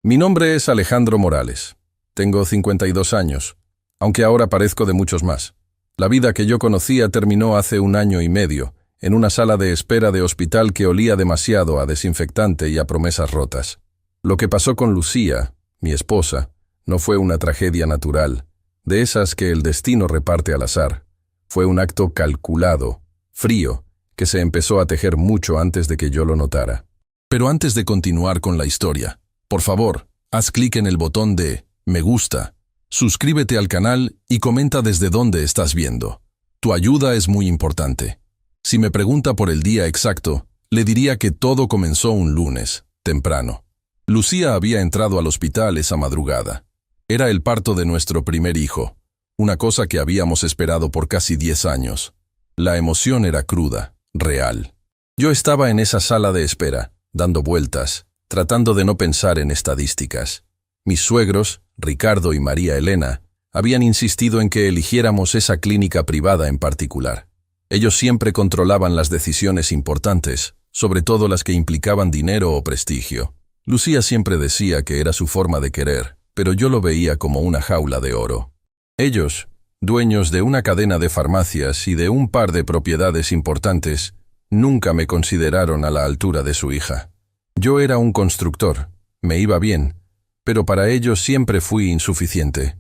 Mi nombre es Alejandro Morales. Tengo 52 años, aunque ahora parezco de muchos más. La vida que yo conocía terminó hace 1 año y medio, en una sala de espera de hospital que olía demasiado a desinfectante y a promesas rotas. Lo que pasó con Lucía, mi esposa, no fue una tragedia natural, de esas que el destino reparte al azar. Fue un acto calculado, frío, que se empezó a tejer mucho antes de que yo lo notara. Pero antes de continuar con la historia, por favor, haz clic en el botón de me gusta, suscríbete al canal y comenta desde dónde estás viendo. Tu ayuda es muy importante. Si me pregunta por el día exacto, le diría que todo comenzó un lunes, temprano. Lucía había entrado al hospital esa madrugada. Era el parto de nuestro primer hijo, una cosa que habíamos esperado por casi 10 años. La emoción era cruda, real. Yo estaba en esa sala de espera, dando vueltas, tratando de no pensar en estadísticas. Mis suegros, Ricardo y María Elena, habían insistido en que eligiéramos esa clínica privada en particular. Ellos siempre controlaban las decisiones importantes, sobre todo las que implicaban dinero o prestigio. Lucía siempre decía que era su forma de querer, pero yo lo veía como una jaula de oro. Ellos, dueños de una cadena de farmacias y de un par de propiedades importantes, nunca me consideraron a la altura de su hija. Yo era un constructor, me iba bien, pero para ellos siempre fui insuficiente.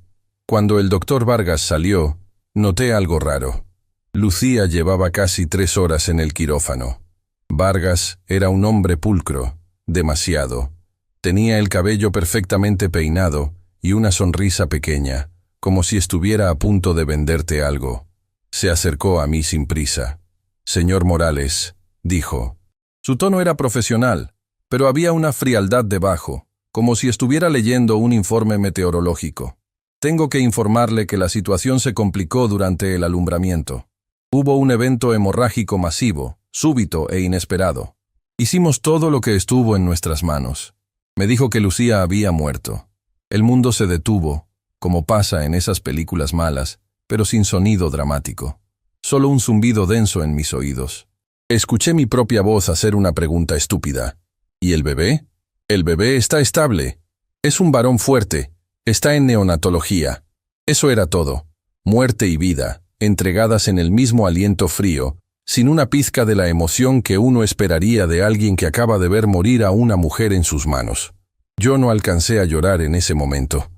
Cuando el doctor Vargas salió, noté algo raro. Lucía llevaba casi 3 horas en el quirófano. Vargas era un hombre pulcro, demasiado. Tenía el cabello perfectamente peinado y una sonrisa pequeña, como si estuviera a punto de venderte algo. Se acercó a mí sin prisa. «Señor Morales», dijo. Su tono era profesional, pero había una frialdad debajo, como si estuviera leyendo un informe meteorológico. «Tengo que informarle que la situación se complicó durante el alumbramiento. Hubo un evento hemorrágico masivo, súbito e inesperado. Hicimos todo lo que estuvo en nuestras manos». Me dijo que Lucía había muerto. El mundo se detuvo, como pasa en esas películas malas, pero sin sonido dramático. Solo un zumbido denso en mis oídos. Escuché mi propia voz hacer una pregunta estúpida. ¿Y el bebé? El bebé está estable. Es un varón fuerte. Está en neonatología. Eso era todo. Muerte y vida, entregadas en el mismo aliento frío, sin una pizca de la emoción que uno esperaría de alguien que acaba de ver morir a una mujer en sus manos. Yo no alcancé a llorar en ese momento.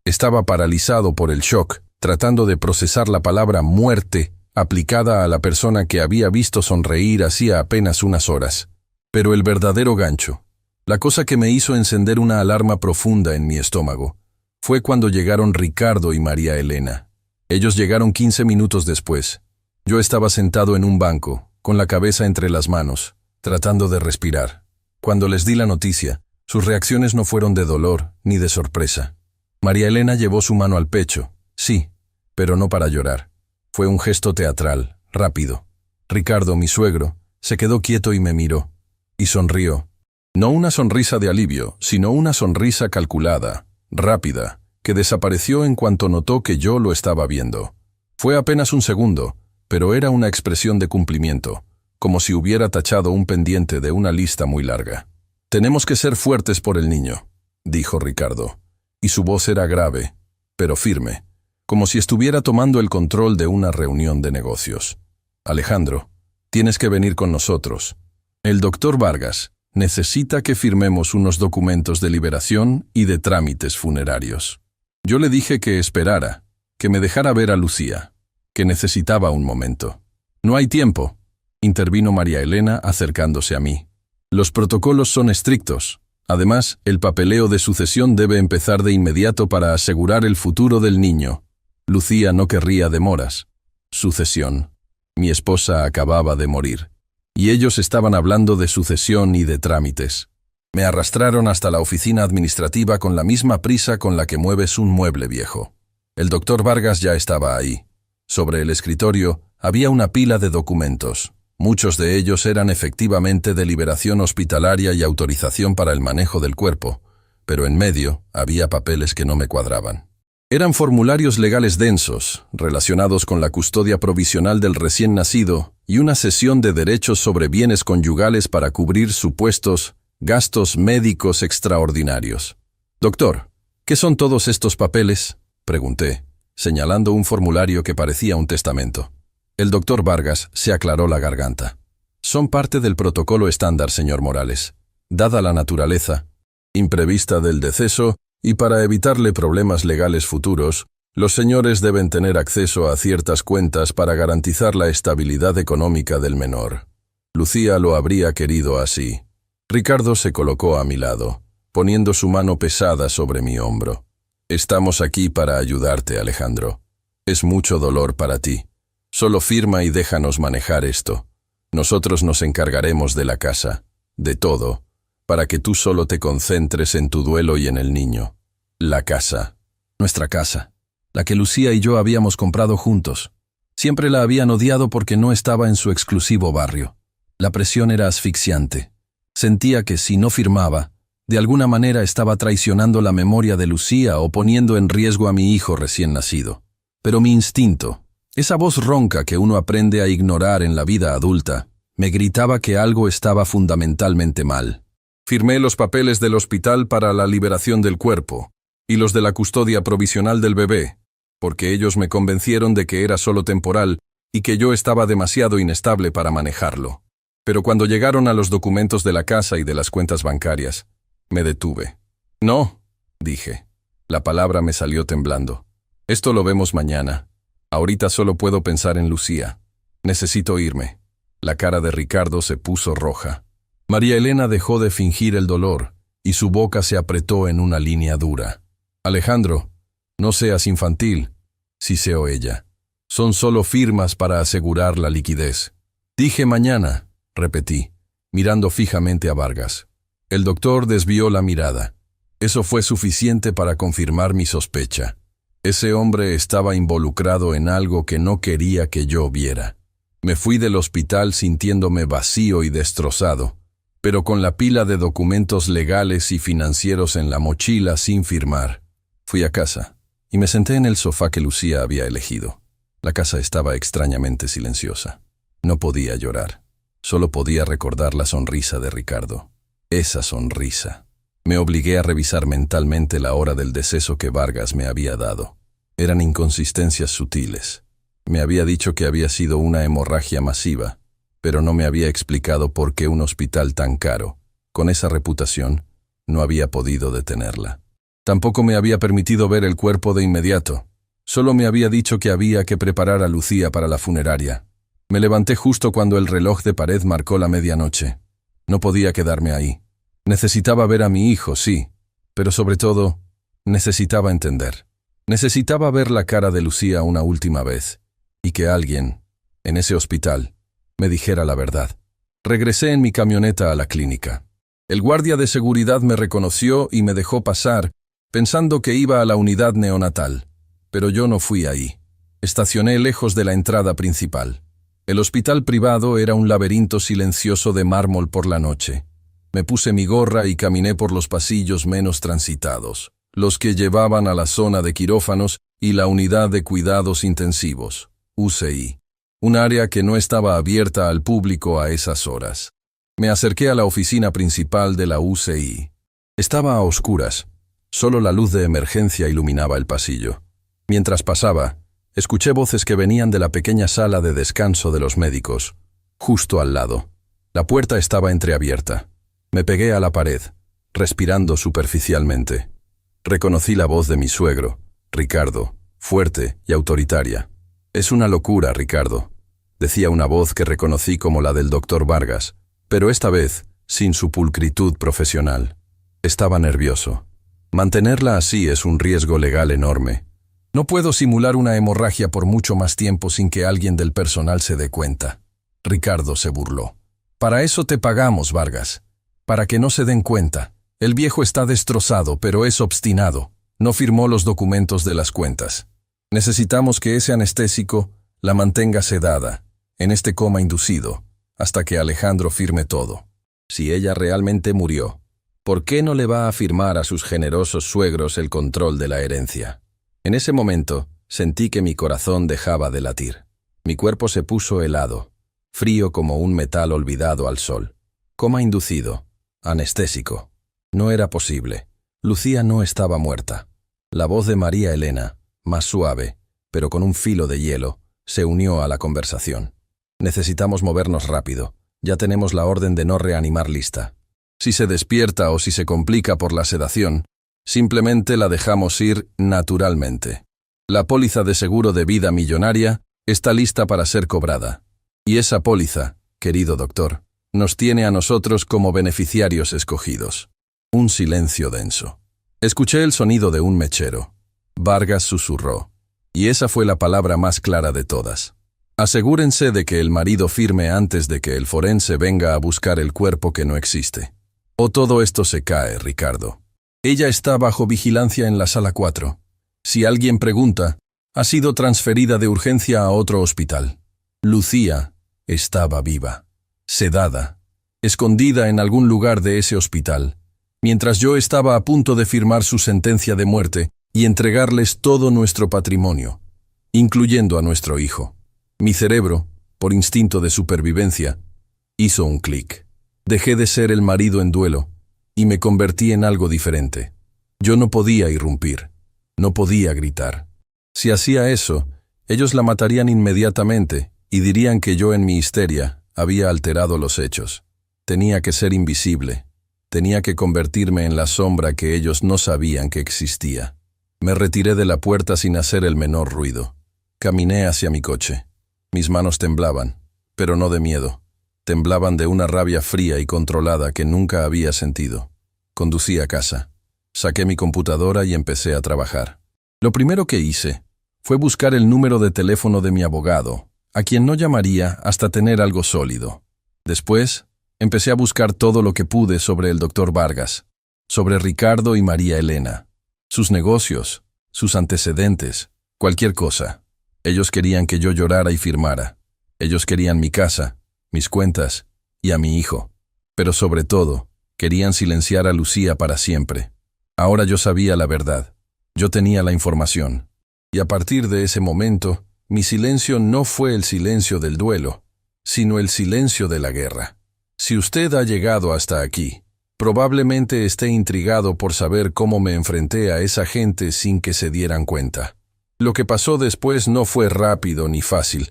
Estaba paralizado por el shock, tratando de procesar la palabra muerte aplicada a la persona que había visto sonreír hacía apenas unas horas. Pero el verdadero gancho, la cosa que me hizo encender una alarma profunda en mi estómago, fue cuando llegaron Ricardo y María Elena. Ellos llegaron 15 minutos después. Yo estaba sentado en un banco, con la cabeza entre las manos, tratando de respirar. Cuando les di la noticia, sus reacciones no fueron de dolor ni de sorpresa. María Elena llevó su mano al pecho, sí, pero no para llorar. Fue un gesto teatral, rápido. Ricardo, mi suegro, se quedó quieto y me miró. Y sonrió. No una sonrisa de alivio, sino una sonrisa calculada, rápida, que desapareció en cuanto notó que yo lo estaba viendo. Fue apenas un segundo, pero era una expresión de cumplimiento, como si hubiera tachado un pendiente de una lista muy larga. «Tenemos que ser fuertes por el niño», dijo Ricardo, y su voz era grave, pero firme, como si estuviera tomando el control de una reunión de negocios. «Alejandro, tienes que venir con nosotros. El doctor Vargas necesita que firmemos unos documentos de liberación y de trámites funerarios». Yo le dije que esperara, que me dejara ver a Lucía, que necesitaba un momento. «No hay tiempo», intervino María Elena acercándose a mí. «Los protocolos son estrictos. Además, el papeleo de sucesión debe empezar de inmediato para asegurar el futuro del niño. Lucía no querría demoras». Sucesión. Mi esposa acababa de morir. Y ellos estaban hablando de sucesión y de trámites. Me arrastraron hasta la oficina administrativa con la misma prisa con la que mueves un mueble viejo. El doctor Vargas ya estaba ahí. Sobre el escritorio había una pila de documentos. Muchos de ellos eran efectivamente de liberación hospitalaria y autorización para el manejo del cuerpo, pero en medio había papeles que no me cuadraban. Eran formularios legales densos, relacionados con la custodia provisional del recién nacido y una cesión de derechos sobre bienes conyugales para cubrir supuestos gastos médicos extraordinarios. Doctor, ¿qué son todos estos papeles?, pregunté, señalando un formulario que parecía un testamento. El doctor Vargas se aclaró la garganta. Son parte del protocolo estándar, señor Morales. Dada la naturaleza imprevista del deceso y para evitarle problemas legales futuros, los señores deben tener acceso a ciertas cuentas para garantizar la estabilidad económica del menor. Lucía lo habría querido así. Ricardo se colocó a mi lado, poniendo su mano pesada sobre mi hombro. Estamos aquí para ayudarte, Alejandro. Es mucho dolor para ti. Solo firma y déjanos manejar esto. Nosotros nos encargaremos de la casa, de todo, para que tú solo te concentres en tu duelo y en el niño. La casa. Nuestra casa. La que Lucía y yo habíamos comprado juntos. Siempre la habían odiado porque no estaba en su exclusivo barrio. La presión era asfixiante. Sentía que si no firmaba, de alguna manera estaba traicionando la memoria de Lucía o poniendo en riesgo a mi hijo recién nacido. Pero mi instinto, esa voz ronca que uno aprende a ignorar en la vida adulta, me gritaba que algo estaba fundamentalmente mal. Firmé los papeles del hospital para la liberación del cuerpo y los de la custodia provisional del bebé, porque ellos me convencieron de que era solo temporal y que yo estaba demasiado inestable para manejarlo. Pero cuando llegaron a los documentos de la casa y de las cuentas bancarias, me detuve. No, dije. La palabra me salió temblando. Esto lo vemos mañana. Ahorita solo puedo pensar en Lucía. Necesito irme. La cara de Ricardo se puso roja. María Elena dejó de fingir el dolor y su boca se apretó en una línea dura. Alejandro, no seas infantil, siseó ella. Son solo firmas para asegurar la liquidez. Dije mañana, repetí, mirando fijamente a Vargas. El doctor desvió la mirada. Eso fue suficiente para confirmar mi sospecha. Ese hombre estaba involucrado en algo que no quería que yo viera. Me fui del hospital sintiéndome vacío y destrozado, pero con la pila de documentos legales y financieros en la mochila sin firmar. Fui a casa y me senté en el sofá que Lucía había elegido. La casa estaba extrañamente silenciosa. No podía llorar. Solo podía recordar la sonrisa de Ricardo. Esa sonrisa. Me obligué a revisar mentalmente la hora del deceso que Vargas me había dado. Eran inconsistencias sutiles. Me había dicho que había sido una hemorragia masiva, pero no me había explicado por qué un hospital tan caro, con esa reputación, no había podido detenerla. Tampoco me había permitido ver el cuerpo de inmediato. Solo me había dicho que había que preparar a Lucía para la funeraria. Me levanté justo cuando el reloj de pared marcó la medianoche. No podía quedarme ahí. Necesitaba ver a mi hijo, sí, pero sobre todo, necesitaba entender. Necesitaba ver la cara de Lucía una última vez, y que alguien, en ese hospital, me dijera la verdad. Regresé en mi camioneta a la clínica. El guardia de seguridad me reconoció y me dejó pasar, pensando que iba a la unidad neonatal. Pero yo no fui ahí. Estacioné lejos de la entrada principal. El hospital privado era un laberinto silencioso de mármol por la noche. Me puse mi gorra y caminé por los pasillos menos transitados, los que llevaban a la zona de quirófanos y la unidad de cuidados intensivos, UCI, un área que no estaba abierta al público a esas horas. Me acerqué a la oficina principal de la UCI. Estaba a oscuras, solo la luz de emergencia iluminaba el pasillo. Mientras pasaba, escuché voces que venían de la pequeña sala de descanso de los médicos, justo al lado. La puerta estaba entreabierta. Me pegué a la pared, respirando superficialmente. Reconocí la voz de mi suegro, Ricardo, fuerte y autoritaria. «Es una locura, Ricardo», decía una voz que reconocí como la del doctor Vargas, pero esta vez sin su pulcritud profesional. Estaba nervioso. Mantenerla así es un riesgo legal enorme. No puedo simular una hemorragia por mucho más tiempo sin que alguien del personal se dé cuenta. Ricardo se burló. «Para eso te pagamos, Vargas. Para que no se den cuenta. El viejo está destrozado, pero es obstinado. No firmó los documentos de las cuentas. Necesitamos que ese anestésico la mantenga sedada, en este coma inducido, hasta que Alejandro firme todo. Si ella realmente murió, ¿por qué no le va a firmar a sus generosos suegros el control de la herencia?» En ese momento, sentí que mi corazón dejaba de latir. Mi cuerpo se puso helado, frío como un metal olvidado al sol. Coma inducido. Anestésico. No era posible. Lucía no estaba muerta. La voz de María Elena, más suave, pero con un filo de hielo, se unió a la conversación. Necesitamos movernos rápido. Ya tenemos la orden de no reanimar lista. Si se despierta o si se complica por la sedación, simplemente la dejamos ir naturalmente. La póliza de seguro de vida millonaria está lista para ser cobrada. Y esa póliza, querido doctor, nos tiene a nosotros como beneficiarios escogidos. Un silencio denso. Escuché el sonido de un mechero. Vargas susurró. Y esa fue la palabra más clara de todas. Asegúrense de que el marido firme antes de que el forense venga a buscar el cuerpo que no existe. O todo esto se cae, Ricardo. Ella está bajo vigilancia en la sala 4. Si alguien pregunta, ha sido transferida de urgencia a otro hospital. Lucía estaba viva, sedada, escondida en algún lugar de ese hospital, mientras yo estaba a punto de firmar su sentencia de muerte y entregarles todo nuestro patrimonio, incluyendo a nuestro hijo. Mi cerebro, por instinto de supervivencia, hizo un clic. Dejé de ser el marido en duelo y me convertí en algo diferente. Yo no podía irrumpir, no podía gritar. Si hacía eso, ellos la matarían inmediatamente y dirían que yo en mi histeria había alterado los hechos. Tenía que ser invisible. Tenía que convertirme en la sombra que ellos no sabían que existía. Me retiré de la puerta sin hacer el menor ruido. Caminé hacia mi coche. Mis manos temblaban, pero no de miedo. Temblaban de una rabia fría y controlada que nunca había sentido. Conducí a casa. Saqué mi computadora y empecé a trabajar. Lo primero que hice fue buscar el número de teléfono de mi abogado, a quien no llamaría hasta tener algo sólido. Después, empecé a buscar todo lo que pude sobre el doctor Vargas, sobre Ricardo y María Elena, sus negocios, sus antecedentes, cualquier cosa. Ellos querían que yo llorara y firmara. Ellos querían mi casa, mis cuentas y a mi hijo. Pero sobre todo, querían silenciar a Lucía para siempre. Ahora yo sabía la verdad. Yo tenía la información. Y a partir de ese momento, mi silencio no fue el silencio del duelo, sino el silencio de la guerra. Si usted ha llegado hasta aquí, probablemente esté intrigado por saber cómo me enfrenté a esa gente sin que se dieran cuenta. Lo que pasó después no fue rápido ni fácil,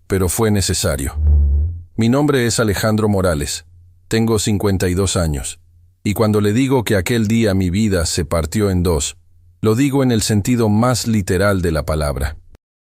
pero fue necesario. Mi nombre es Alejandro Morales. Tengo 52 años. Y cuando le digo que aquel día mi vida se partió en dos, lo digo en el sentido más literal de la palabra.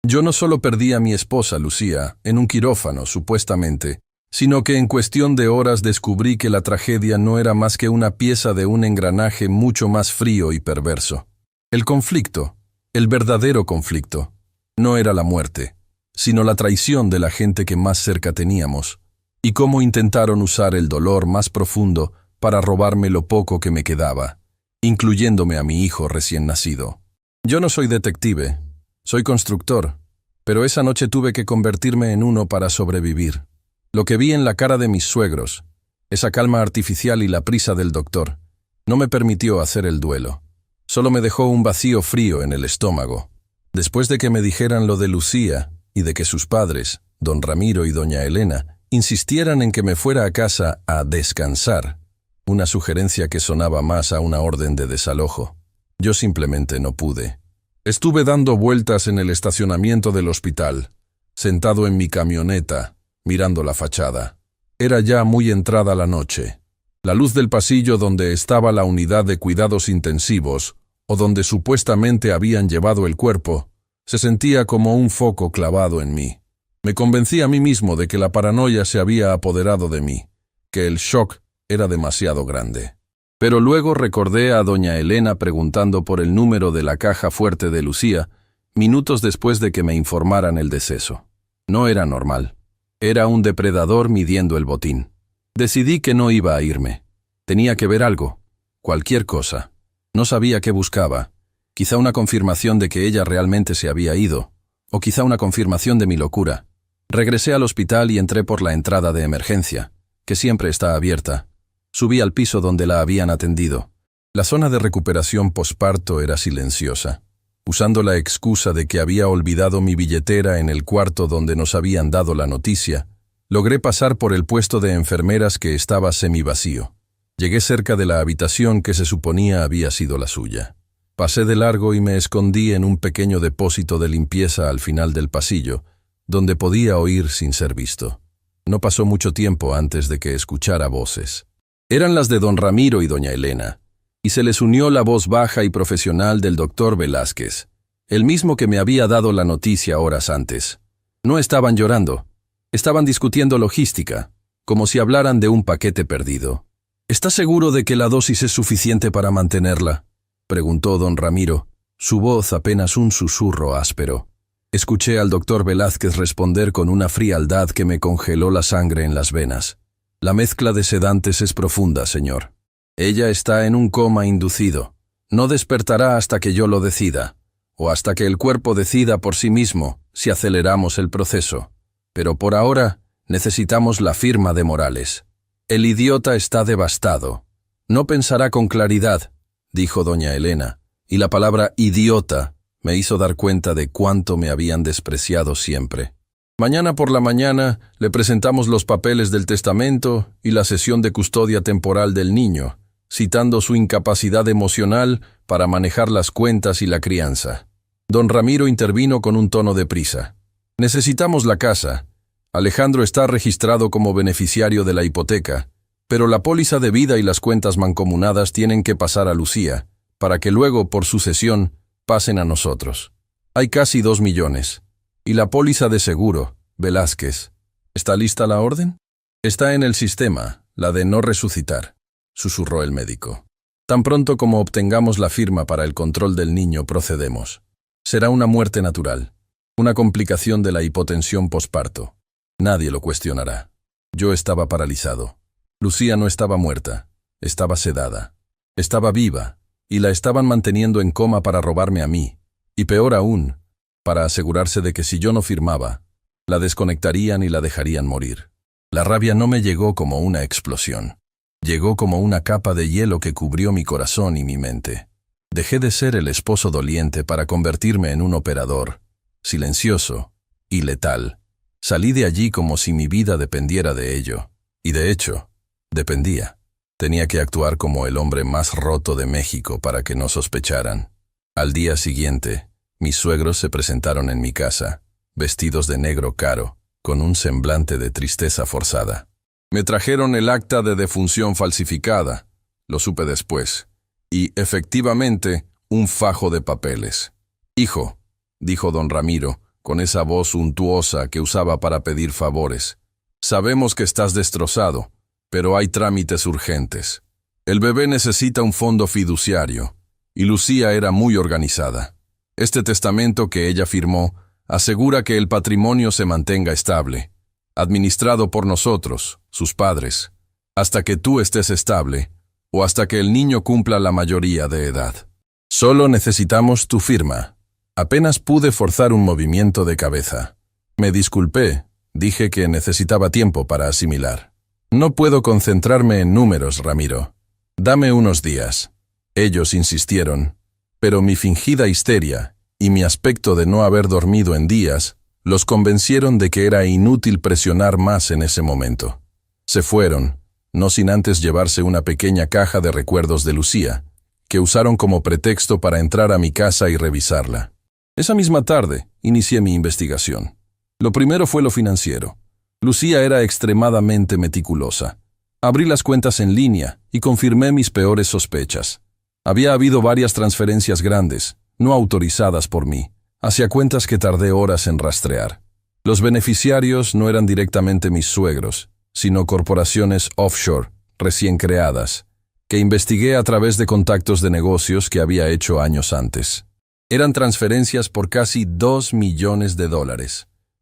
Yo no solo perdí a mi esposa, Lucía, en un quirófano, supuestamente, sino que en cuestión de horas descubrí que la tragedia no era más que una pieza de un engranaje mucho más frío y perverso. El conflicto, el verdadero conflicto, no era la muerte, sino la traición de la gente que más cerca teníamos, y cómo intentaron usar el dolor más profundo para robarme lo poco que me quedaba, incluyéndome a mi hijo recién nacido. Yo no soy detective, soy constructor, pero esa noche tuve que convertirme en uno para sobrevivir. Lo que vi en la cara de mis suegros, esa calma artificial y la prisa del doctor, no me permitió hacer el duelo. Solo me dejó un vacío frío en el estómago. Después de que me dijeran lo de Lucía y de que sus padres, don Ramiro y doña Elena, insistieran en que me fuera a casa a descansar, una sugerencia que sonaba más a una orden de desalojo, yo simplemente no pude. Estuve dando vueltas en el estacionamiento del hospital, sentado en mi camioneta, mirando la fachada. Era ya muy entrada la noche. La luz del pasillo donde estaba la unidad de cuidados intensivos, o donde supuestamente habían llevado el cuerpo, se sentía como un foco clavado en mí. Me convencí a mí mismo de que la paranoia se había apoderado de mí, que el shock era demasiado grande. Pero luego recordé a doña Elena preguntando por el número de la caja fuerte de Lucía, minutos después de que me informaran el deceso. No era normal. Era un depredador midiendo el botín. Decidí que no iba a irme. Tenía que ver algo, cualquier cosa. No sabía qué buscaba. Quizá una confirmación de que ella realmente se había ido, o quizá una confirmación de mi locura. Regresé al hospital y entré por la entrada de emergencia, que siempre está abierta. Subí al piso donde la habían atendido. La zona de recuperación posparto era silenciosa. Usando la excusa de que había olvidado mi billetera en el cuarto donde nos habían dado la noticia, logré pasar por el puesto de enfermeras que estaba semivacío. Llegué cerca de la habitación que se suponía había sido la suya. Pasé de largo y me escondí en un pequeño depósito de limpieza al final del pasillo, donde podía oír sin ser visto. No pasó mucho tiempo antes de que escuchara voces. Eran las de don Ramiro y doña Elena, y se les unió la voz baja y profesional del doctor Velázquez, el mismo que me había dado la noticia horas antes. No estaban llorando, estaban discutiendo logística, como si hablaran de un paquete perdido. ¿Estás seguro de que la dosis es suficiente para mantenerla?, preguntó don Ramiro, su voz apenas un susurro áspero. Escuché al doctor Velázquez responder con una frialdad que me congeló la sangre en las venas. La mezcla de sedantes es profunda, señor. Ella está en un coma inducido. No despertará hasta que yo lo decida, o hasta que el cuerpo decida por sí mismo si aceleramos el proceso. Pero por ahora necesitamos la firma de Morales. El idiota está devastado. No pensará con claridad, dijo doña Elena, y la palabra idiota me hizo dar cuenta de cuánto me habían despreciado siempre. Mañana por la mañana le presentamos los papeles del testamento y la sesión de custodia temporal del niño, citando su incapacidad emocional para manejar las cuentas y la crianza. Don Ramiro intervino con un tono de prisa. Necesitamos la casa. Alejandro está registrado como beneficiario de la hipoteca, pero la póliza de vida y las cuentas mancomunadas tienen que pasar a Lucía, para que luego, por sucesión, pasen a nosotros. Hay casi 2 millones. Y la póliza de seguro, Velázquez. ¿Está lista la orden? Está en el sistema, la de no resucitar, susurró el médico. Tan pronto como obtengamos la firma para el control del niño, procedemos. Será una muerte natural, una complicación de la hipotensión posparto. Nadie lo cuestionará. Yo estaba paralizado. Lucía no estaba muerta, estaba sedada. Estaba viva, y la estaban manteniendo en coma para robarme a mí. Y peor aún, para asegurarse de que si yo no firmaba, la desconectarían y la dejarían morir. La rabia no me llegó como una explosión. Llegó como una capa de hielo que cubrió mi corazón y mi mente. Dejé de ser el esposo doliente para convertirme en un operador, silencioso y letal. Salí de allí como si mi vida dependiera de ello. Y de hecho, dependía. Tenía que actuar como el hombre más roto de México para que no sospecharan. Al día siguiente, mis suegros se presentaron en mi casa, vestidos de negro caro, con un semblante de tristeza forzada. Me trajeron el acta de defunción falsificada, lo supe después, y, efectivamente, un fajo de papeles. «Hijo», dijo don Ramiro, con esa voz untuosa que usaba para pedir favores, «sabemos que estás destrozado, pero hay trámites urgentes. El bebé necesita un fondo fiduciario, y Lucía era muy organizada. Este testamento que ella firmó asegura que el patrimonio se mantenga estable, administrado por nosotros, sus padres, hasta que tú estés estable o hasta que el niño cumpla la mayoría de edad. Solo necesitamos tu firma». Apenas pude forzar un movimiento de cabeza. Me disculpé, dije que necesitaba tiempo para asimilar. «No puedo concentrarme en números, Ramiro. Dame unos días». Ellos insistieron, pero mi fingida histeria y mi aspecto de no haber dormido en días los convencieron de que era inútil presionar más en ese momento. Se fueron, no sin antes llevarse una pequeña caja de recuerdos de Lucía, que usaron como pretexto para entrar a mi casa y revisarla. Esa misma tarde inicié mi investigación. Lo primero fue lo financiero. Lucía era extremadamente meticulosa. Abrí las cuentas en línea y confirmé mis peores sospechas. Había habido varias transferencias grandes, no autorizadas por mí, hacia cuentas que tardé horas en rastrear. Los beneficiarios no eran directamente mis suegros, sino corporaciones offshore, recién creadas, que investigué a través de contactos de negocios que había hecho años antes. Eran transferencias por casi $2 millones,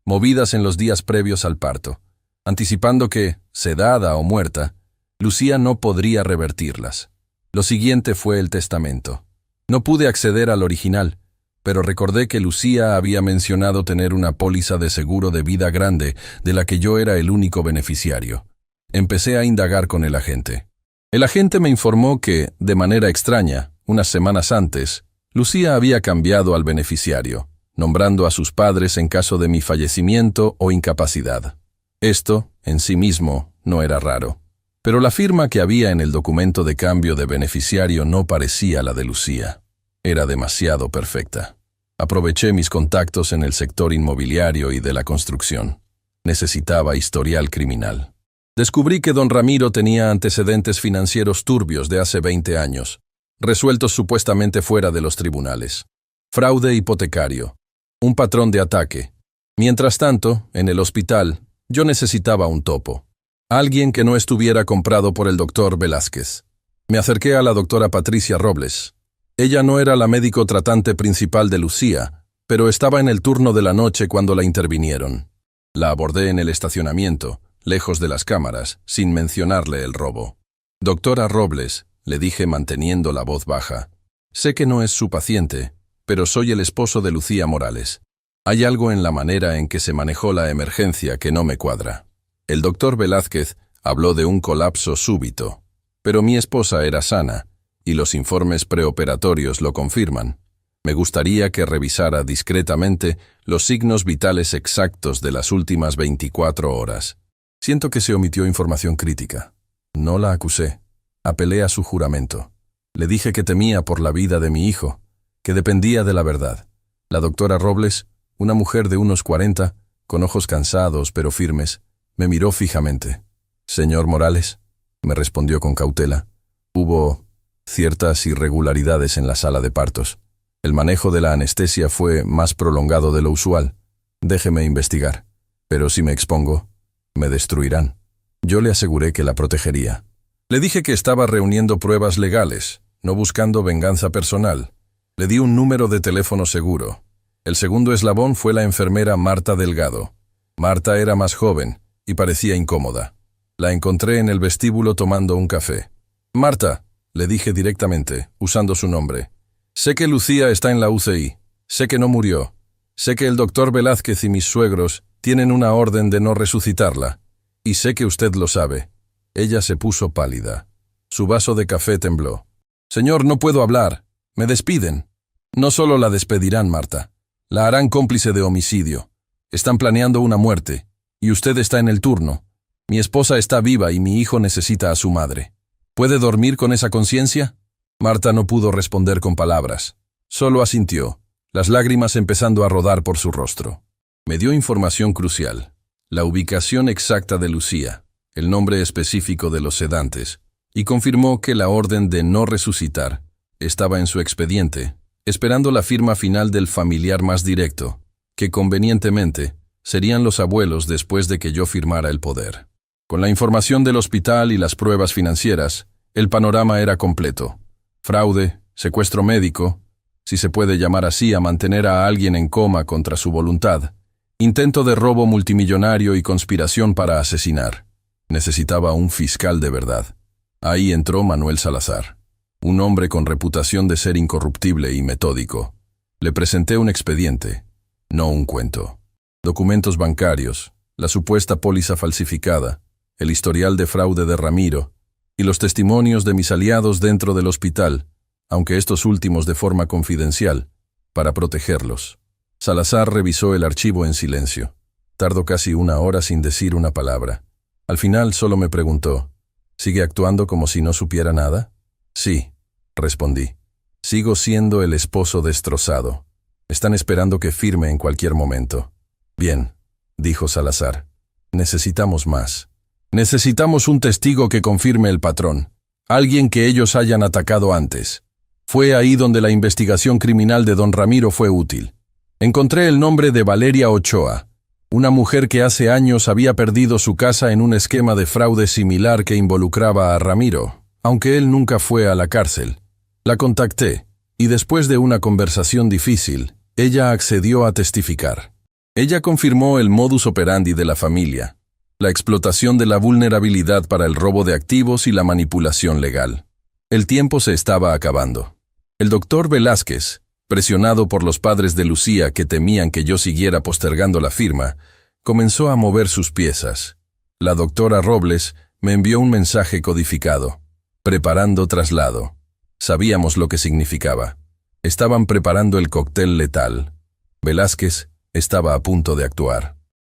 movidas en los días previos al parto, anticipando que, sedada o muerta, Lucía no podría revertirlas. Lo siguiente fue el testamento. No pude acceder al original, pero recordé que Lucía había mencionado tener una póliza de seguro de vida grande de la que yo era el único beneficiario. Empecé a indagar con el agente. El agente me informó que, de manera extraña, unas semanas antes, Lucía había cambiado al beneficiario, nombrando a sus padres en caso de mi fallecimiento o incapacidad. Esto, en sí mismo, no era raro. Pero la firma que había en el documento de cambio de beneficiario no parecía la de Lucía. Era demasiado perfecta. Aproveché mis contactos en el sector inmobiliario y de la construcción. Necesitaba historial criminal. Descubrí que don Ramiro tenía antecedentes financieros turbios de hace 20 años, resueltos supuestamente fuera de los tribunales. Fraude hipotecario. Un patrón de ataque. Mientras tanto, en el hospital, yo necesitaba un topo. Alguien que no estuviera comprado por el doctor Velázquez. Me acerqué a la doctora Patricia Robles. Ella no era la médico tratante principal de Lucía, pero estaba en el turno de la noche cuando la intervinieron. La abordé en el estacionamiento, lejos de las cámaras, sin mencionarle el robo. Doctora Robles, le dije manteniendo la voz baja. Sé que no es su paciente, pero soy el esposo de Lucía Morales. Hay algo en la manera en que se manejó la emergencia que no me cuadra. El doctor Velázquez habló de un colapso súbito, pero mi esposa era sana, y los informes preoperatorios lo confirman. Me gustaría que revisara discretamente los signos vitales exactos de las últimas 24 horas. Siento que se omitió información crítica. No la acusé. Apelé a su juramento. Le dije que temía por la vida de mi hijo, que dependía de la verdad. La doctora Robles, una mujer de unos 40, con ojos cansados pero firmes, me miró fijamente. «Señor Morales», me respondió con cautela, «hubo ciertas irregularidades en la sala de partos. El manejo de la anestesia fue más prolongado de lo usual. Déjeme investigar. Pero si me expongo, me destruirán». Yo le aseguré que la protegería. Le dije que estaba reuniendo pruebas legales, no buscando venganza personal. Le di un número de teléfono seguro. El segundo eslabón fue la enfermera Marta Delgado. Marta era más joven y parecía incómoda. La encontré en el vestíbulo tomando un café. «Marta», le dije directamente, usando su nombre. «Sé que Lucía está en la UCI. Sé que no murió. Sé que el doctor Velázquez y mis suegros tienen una orden de no resucitarla. Y sé que usted lo sabe». Ella se puso pálida. Su vaso de café tembló. «Señor, no puedo hablar. Me despiden». «No solo la despedirán, Marta. La harán cómplice de homicidio. Están planeando una muerte. Y usted está en el turno. Mi esposa está viva y mi hijo necesita a su madre. ¿Puede dormir con esa conciencia?». Marta no pudo responder con palabras. Solo asintió, las lágrimas empezando a rodar por su rostro. Me dio información crucial. La ubicación exacta de Lucía, el nombre específico de los sedantes, y confirmó que la orden de no resucitar estaba en su expediente, esperando la firma final del familiar más directo, que convenientemente serían los abuelos después de que yo firmara el poder. Con la información del hospital y las pruebas financieras, el panorama era completo. Fraude, secuestro médico, si se puede llamar así a mantener a alguien en coma contra su voluntad, intento de robo multimillonario y conspiración para asesinar. Necesitaba un fiscal de verdad. Ahí entró Manuel Salazar, un hombre con reputación de ser incorruptible y metódico. Le presenté un expediente, no un cuento. Documentos bancarios, la supuesta póliza falsificada, el historial de fraude de Ramiro y los testimonios de mis aliados dentro del hospital, aunque estos últimos de forma confidencial, para protegerlos. Salazar revisó el archivo en silencio. Tardó casi 1 hora sin decir una palabra. Al final solo me preguntó, «¿Sigue actuando como si no supiera nada?». «Sí», respondí. «Sigo siendo el esposo destrozado. Están esperando que firme en cualquier momento». «Bien», dijo Salazar. «Necesitamos más. Necesitamos un testigo que confirme el patrón. Alguien que ellos hayan atacado antes. Fue ahí donde la investigación criminal de don Ramiro fue útil. Encontré el nombre de Valeria Ochoa, una mujer que hace años había perdido su casa en un esquema de fraude similar que involucraba a Ramiro, aunque él nunca fue a la cárcel. La contacté, y después de una conversación difícil, ella accedió a testificar. Ella confirmó el modus operandi de la familia, la explotación de la vulnerabilidad para el robo de activos y la manipulación legal. El tiempo se estaba acabando. El doctor Velázquez, presionado por los padres de Lucía que temían que yo siguiera postergando la firma, comenzó a mover sus piezas. La doctora Robles me envió un mensaje codificado, preparando traslado. Sabíamos lo que significaba. Estaban preparando el cóctel letal. Velázquez estaba a punto de actuar.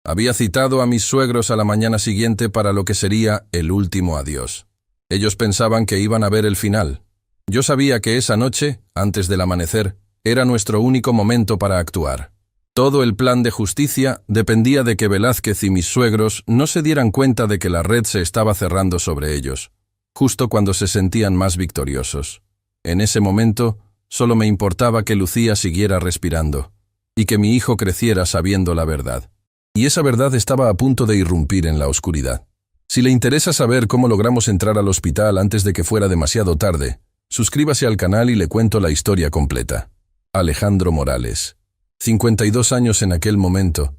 Había citado a mis suegros a la mañana siguiente para lo que sería el último adiós. Ellos pensaban que iban a ver el final. Yo sabía que esa noche, antes del amanecer, era nuestro único momento para actuar. Todo el plan de justicia dependía de que Velázquez y mis suegros no se dieran cuenta de que la red se estaba cerrando sobre ellos, justo cuando se sentían más victoriosos. En ese momento, solo me importaba que Lucía siguiera respirando, y que mi hijo creciera sabiendo la verdad. Y esa verdad estaba a punto de irrumpir en la oscuridad. Si le interesa saber cómo logramos entrar al hospital antes de que fuera demasiado tarde, suscríbase al canal y le cuento la historia completa. Alejandro Morales. 52 años en aquel momento,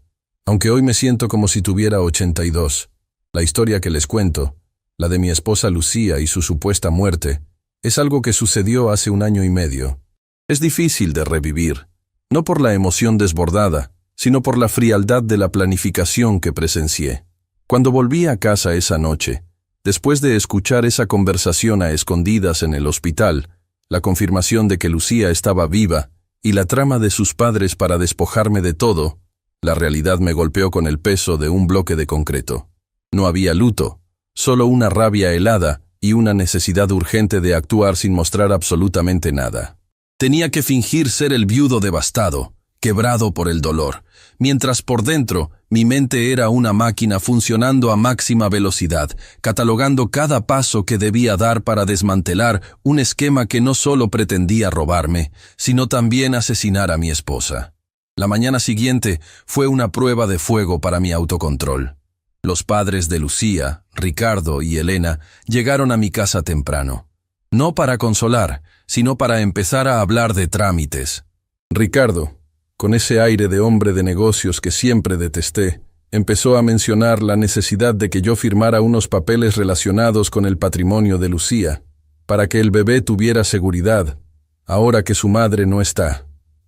aunque hoy me siento como si tuviera 82. La historia que les cuento, la de mi esposa Lucía y su supuesta muerte, es algo que sucedió hace 1 año y medio. Es difícil de revivir, no por la emoción desbordada, sino por la frialdad de la planificación que presencié. Cuando volví a casa esa noche, después de escuchar esa conversación a escondidas en el hospital, la confirmación de que Lucía estaba viva, y la trama de sus padres para despojarme de todo, la realidad me golpeó con el peso de un bloque de concreto. No había luto, solo una rabia helada y una necesidad urgente de actuar sin mostrar absolutamente nada. Tenía que fingir ser el viudo devastado, quebrado por el dolor, mientras por dentro mi mente era una máquina funcionando a máxima velocidad, catalogando cada paso que debía dar para desmantelar un esquema que no solo pretendía robarme, sino también asesinar a mi esposa. La mañana siguiente fue una prueba de fuego para mi autocontrol. Los padres de Lucía, Ricardo y Elena llegaron a mi casa temprano. No para consolar, sino para empezar a hablar de trámites. Ricardo, con ese aire de hombre de negocios que siempre detesté, empezó a mencionar la necesidad de que yo firmara unos papeles relacionados con el patrimonio de Lucía, para que el bebé tuviera seguridad, ahora que su madre no está.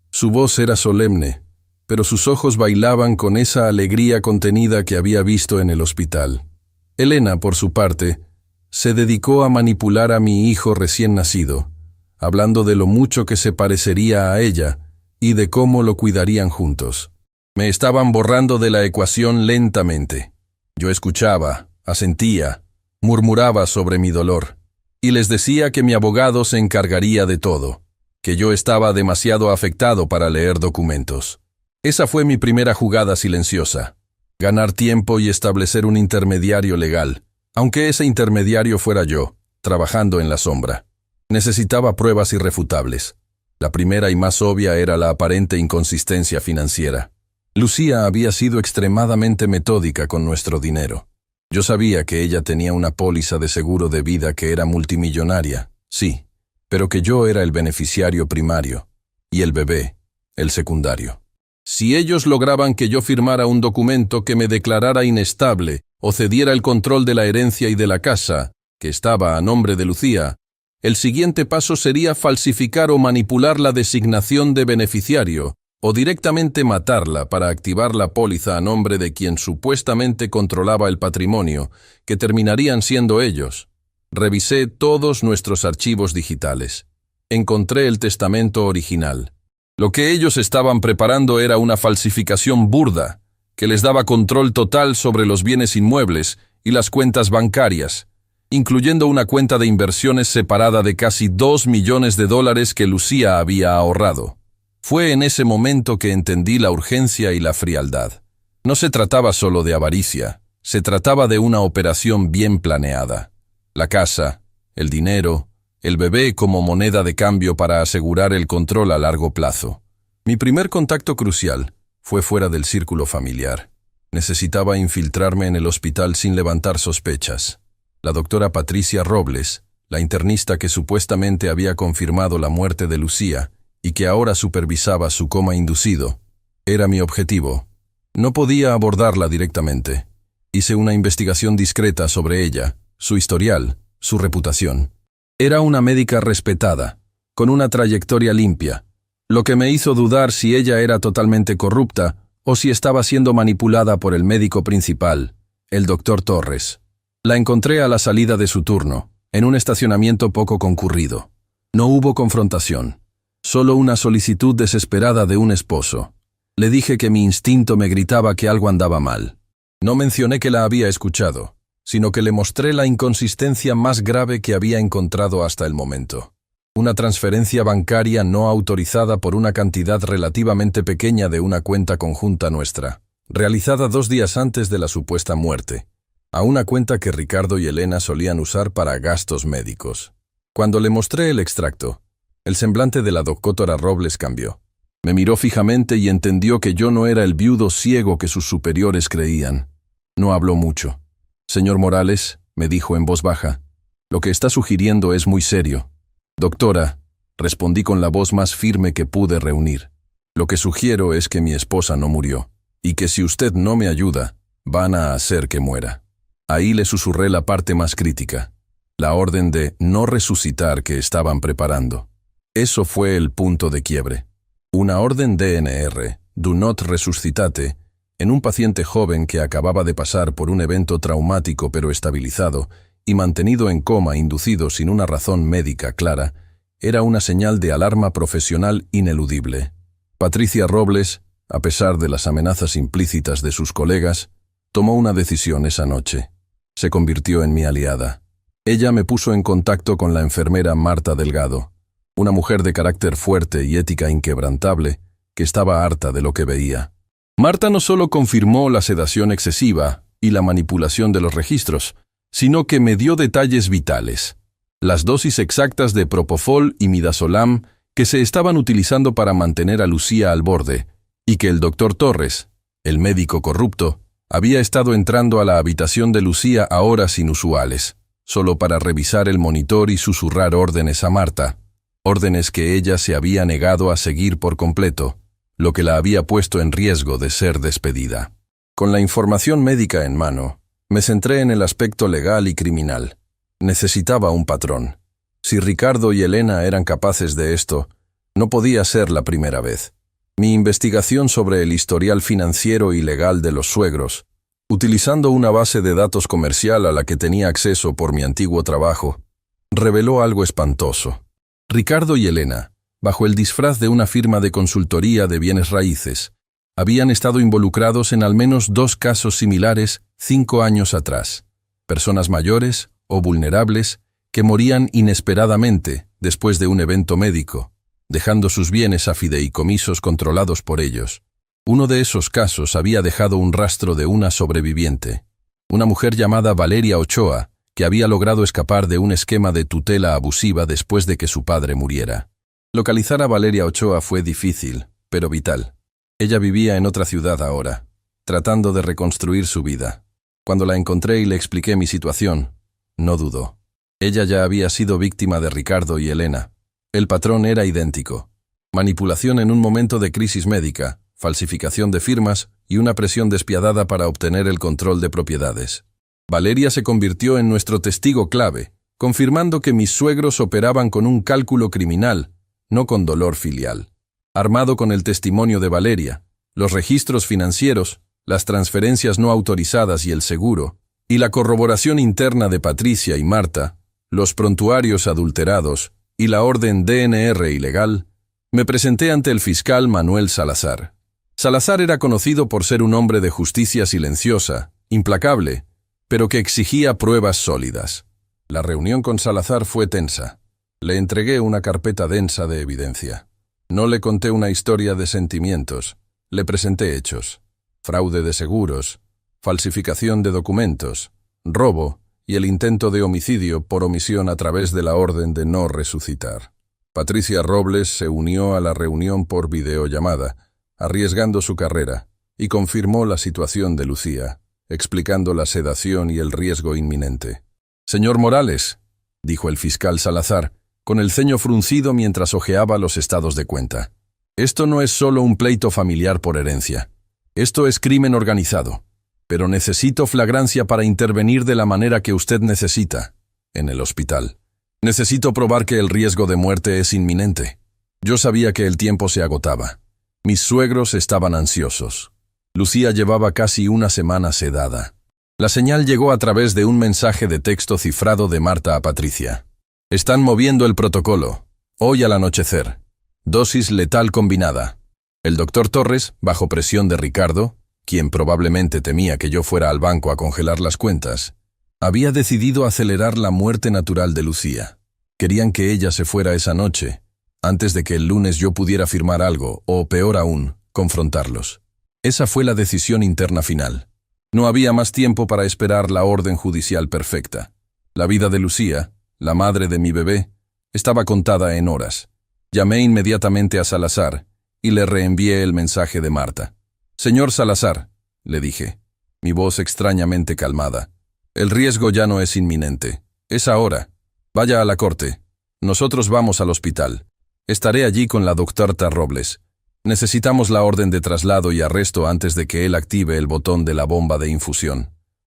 Su voz era solemne, pero sus ojos bailaban con esa alegría contenida que había visto en el hospital. Elena, por su parte, se dedicó a manipular a mi hijo recién nacido, hablando de lo mucho que se parecería a ella, y de cómo lo cuidarían juntos. Me estaban borrando de la ecuación lentamente. Yo escuchaba, asentía, murmuraba sobre mi dolor, y les decía que mi abogado se encargaría de todo, que yo estaba demasiado afectado para leer documentos. Esa fue mi primera jugada silenciosa, ganar tiempo y establecer un intermediario legal, aunque ese intermediario fuera yo, trabajando en la sombra. Necesitaba pruebas irrefutables. La primera y más obvia era la aparente inconsistencia financiera. Lucía había sido extremadamente metódica con nuestro dinero. Yo sabía que ella tenía una póliza de seguro de vida que era multimillonaria, sí, pero que yo era el beneficiario primario, y el bebé, el secundario. Si ellos lograban que yo firmara un documento que me declarara inestable o cediera el control de la herencia y de la casa, que estaba a nombre de Lucía, el siguiente paso sería falsificar o manipular la designación de beneficiario, o directamente matarla para activar la póliza a nombre de quien supuestamente controlaba el patrimonio, que terminarían siendo ellos. Revisé todos nuestros archivos digitales. Encontré el testamento original. Lo que ellos estaban preparando era una falsificación burda, que les daba control total sobre los bienes inmuebles y las cuentas bancarias, incluyendo una cuenta de inversiones separada de casi $2 millones que Lucía había ahorrado. Fue en ese momento que entendí la urgencia y la frialdad. No se trataba solo de avaricia, se trataba de una operación bien planeada. La casa, el dinero, el bebé como moneda de cambio para asegurar el control a largo plazo. Mi primer contacto crucial fue fuera del círculo familiar. Necesitaba infiltrarme en el hospital sin levantar sospechas. La doctora Patricia Robles, la internista que supuestamente había confirmado la muerte de Lucía y que ahora supervisaba su coma inducido, era mi objetivo. No podía abordarla directamente. Hice una investigación discreta sobre ella, su historial, su reputación. Era una médica respetada, con una trayectoria limpia, lo que me hizo dudar si ella era totalmente corrupta o si estaba siendo manipulada por el médico principal, el doctor Torres. La encontré a la salida de su turno, en un estacionamiento poco concurrido. No hubo confrontación, solo una solicitud desesperada de un esposo. Le dije que mi instinto me gritaba que algo andaba mal. No mencioné que la había escuchado, sino que le mostré la inconsistencia más grave que había encontrado hasta el momento. Una transferencia bancaria no autorizada por una cantidad relativamente pequeña de una cuenta conjunta nuestra, realizada 2 días antes de la supuesta muerte, a una cuenta que Ricardo y Elena solían usar para gastos médicos. Cuando le mostré el extracto, el semblante de la doctora Robles cambió. Me miró fijamente y entendió que yo no era el viudo ciego que sus superiores creían. No habló mucho. «Señor Morales», me dijo en voz baja, «lo que está sugiriendo es muy serio». «Doctora», respondí con la voz más firme que pude reunir, «lo que sugiero es que mi esposa no murió, y que si usted no me ayuda, van a hacer que muera». Ahí le susurré la parte más crítica, la orden de no resucitar que estaban preparando. Eso fue el punto de quiebre. Una orden DNR, Do Not Resuscitate, en un paciente joven que acababa de pasar por un evento traumático pero estabilizado y mantenido en coma inducido sin una razón médica clara, era una señal de alarma profesional ineludible. Patricia Robles, a pesar de las amenazas implícitas de sus colegas, tomó una decisión esa noche. Se convirtió en mi aliada. Ella me puso en contacto con la enfermera Marta Delgado, una mujer de carácter fuerte y ética inquebrantable, que estaba harta de lo que veía. Marta no solo confirmó la sedación excesiva y la manipulación de los registros, sino que me dio detalles vitales. Las dosis exactas de propofol y midazolam que se estaban utilizando para mantener a Lucía al borde, y que el doctor Torres, el médico corrupto, había estado entrando a la habitación de Lucía a horas inusuales, solo para revisar el monitor y susurrar órdenes a Marta, órdenes que ella se había negado a seguir por completo, lo que la había puesto en riesgo de ser despedida. Con la información médica en mano, me centré en el aspecto legal y criminal. Necesitaba un patrón. Si Ricardo y Elena eran capaces de esto, no podía ser la primera vez. Mi investigación sobre el historial financiero y legal de los suegros, utilizando una base de datos comercial a la que tenía acceso por mi antiguo trabajo, reveló algo espantoso. Ricardo y Elena, bajo el disfraz de una firma de consultoría de bienes raíces, habían estado involucrados en al menos 2 casos similares 5 años atrás. Personas mayores o vulnerables que morían inesperadamente después de un evento médico, dejando sus bienes a fideicomisos controlados por ellos. Uno de esos casos había dejado un rastro de una sobreviviente, una mujer llamada Valeria Ochoa, que había logrado escapar de un esquema de tutela abusiva después de que su padre muriera. Localizar a Valeria Ochoa fue difícil, pero vital. Ella vivía en otra ciudad ahora, tratando de reconstruir su vida. Cuando la encontré y le expliqué mi situación, no dudó. Ella ya había sido víctima de Ricardo y Elena. El patrón era idéntico. Manipulación en un momento de crisis médica, falsificación de firmas y una presión despiadada para obtener el control de propiedades. Valeria se convirtió en nuestro testigo clave, confirmando que mis suegros operaban con un cálculo criminal, no con dolor filial. Armado con el testimonio de Valeria, los registros financieros, las transferencias no autorizadas y el seguro, y la corroboración interna de Patricia y Marta, los prontuarios adulterados y la orden DNR ilegal, me presenté ante el fiscal Manuel Salazar. Salazar era conocido por ser un hombre de justicia silenciosa, implacable, pero que exigía pruebas sólidas. La reunión con Salazar fue tensa. Le entregué una carpeta densa de evidencia. No le conté una historia de sentimientos, le presenté hechos. Fraude de seguros, falsificación de documentos, robo y el intento de homicidio por omisión a través de la orden de no resucitar. Patricia Robles se unió a la reunión por videollamada, arriesgando su carrera, y confirmó la situación de Lucía, explicando la sedación y el riesgo inminente. «Señor Morales», dijo el fiscal Salazar, con el ceño fruncido mientras hojeaba los estados de cuenta, «esto no es solo un pleito familiar por herencia. Esto es crimen organizado. Pero necesito flagrancia para intervenir de la manera que usted necesita, en el hospital. Necesito probar que el riesgo de muerte es inminente. Yo sabía que el tiempo se agotaba. Mis suegros estaban ansiosos. Lucía llevaba casi una semana sedada. La señal llegó a través de un mensaje de texto cifrado de Marta a Patricia. «Están moviendo el protocolo. Hoy al anochecer. Dosis letal combinada. El doctor Torres, bajo presión de Ricardo, quien probablemente temía que yo fuera al banco a congelar las cuentas, había decidido acelerar la muerte natural de Lucía. Querían que ella se fuera esa noche, antes de que el lunes yo pudiera firmar algo, o peor aún, confrontarlos. Esa fue la decisión interna final. No había más tiempo para esperar la orden judicial perfecta. La vida de Lucía, la madre de mi bebé, estaba contada en horas. Llamé inmediatamente a Salazar y le reenvié el mensaje de Marta. «Señor Salazar», le dije, mi voz extrañamente calmada, «el riesgo ya no es inminente. Es ahora. Vaya a la corte. Nosotros vamos al hospital. Estaré allí con la doctora Robles. Necesitamos la orden de traslado y arresto antes de que él active el botón de la bomba de infusión».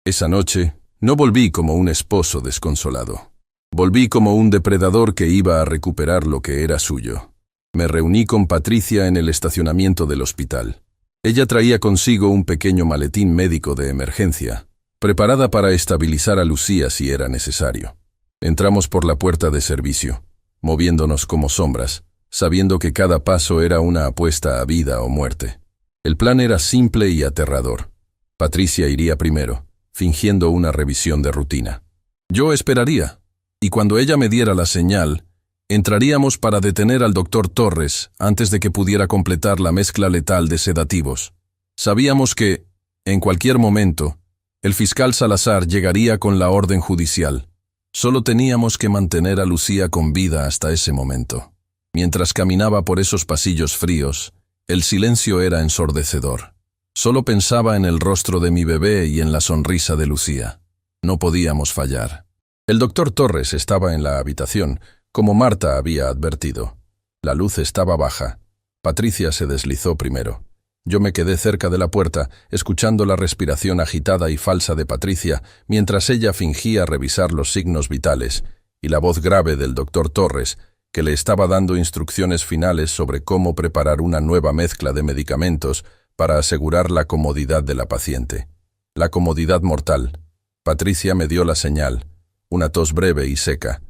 Esa noche, no volví como un esposo desconsolado. Volví como un depredador que iba a recuperar lo que era suyo. Me reuní con Patricia en el estacionamiento del hospital. Ella traía consigo un pequeño maletín médico de emergencia, preparada para estabilizar a Lucía si era necesario. Entramos por la puerta de servicio, moviéndonos como sombras, sabiendo que cada paso era una apuesta a vida o muerte. El plan era simple y aterrador. Patricia iría primero, fingiendo una revisión de rutina. Yo esperaría, y cuando ella me diera la señal, entraríamos para detener al doctor Torres antes de que pudiera completar la mezcla letal de sedativos. Sabíamos que, en cualquier momento, el fiscal Salazar llegaría con la orden judicial. Solo teníamos que mantener a Lucía con vida hasta ese momento. Mientras caminaba por esos pasillos fríos, el silencio era ensordecedor. Solo pensaba en el rostro de mi bebé y en la sonrisa de Lucía. No podíamos fallar. El doctor Torres estaba en la habitación, como Marta había advertido. La luz estaba baja. Patricia se deslizó primero. Yo me quedé cerca de la puerta, escuchando la respiración agitada y falsa de Patricia, mientras ella fingía revisar los signos vitales, y la voz grave del doctor Torres, que le estaba dando instrucciones finales sobre cómo preparar una nueva mezcla de medicamentos para asegurar la comodidad de la paciente. La comodidad mortal. Patricia me dio la señal, una tos breve y seca.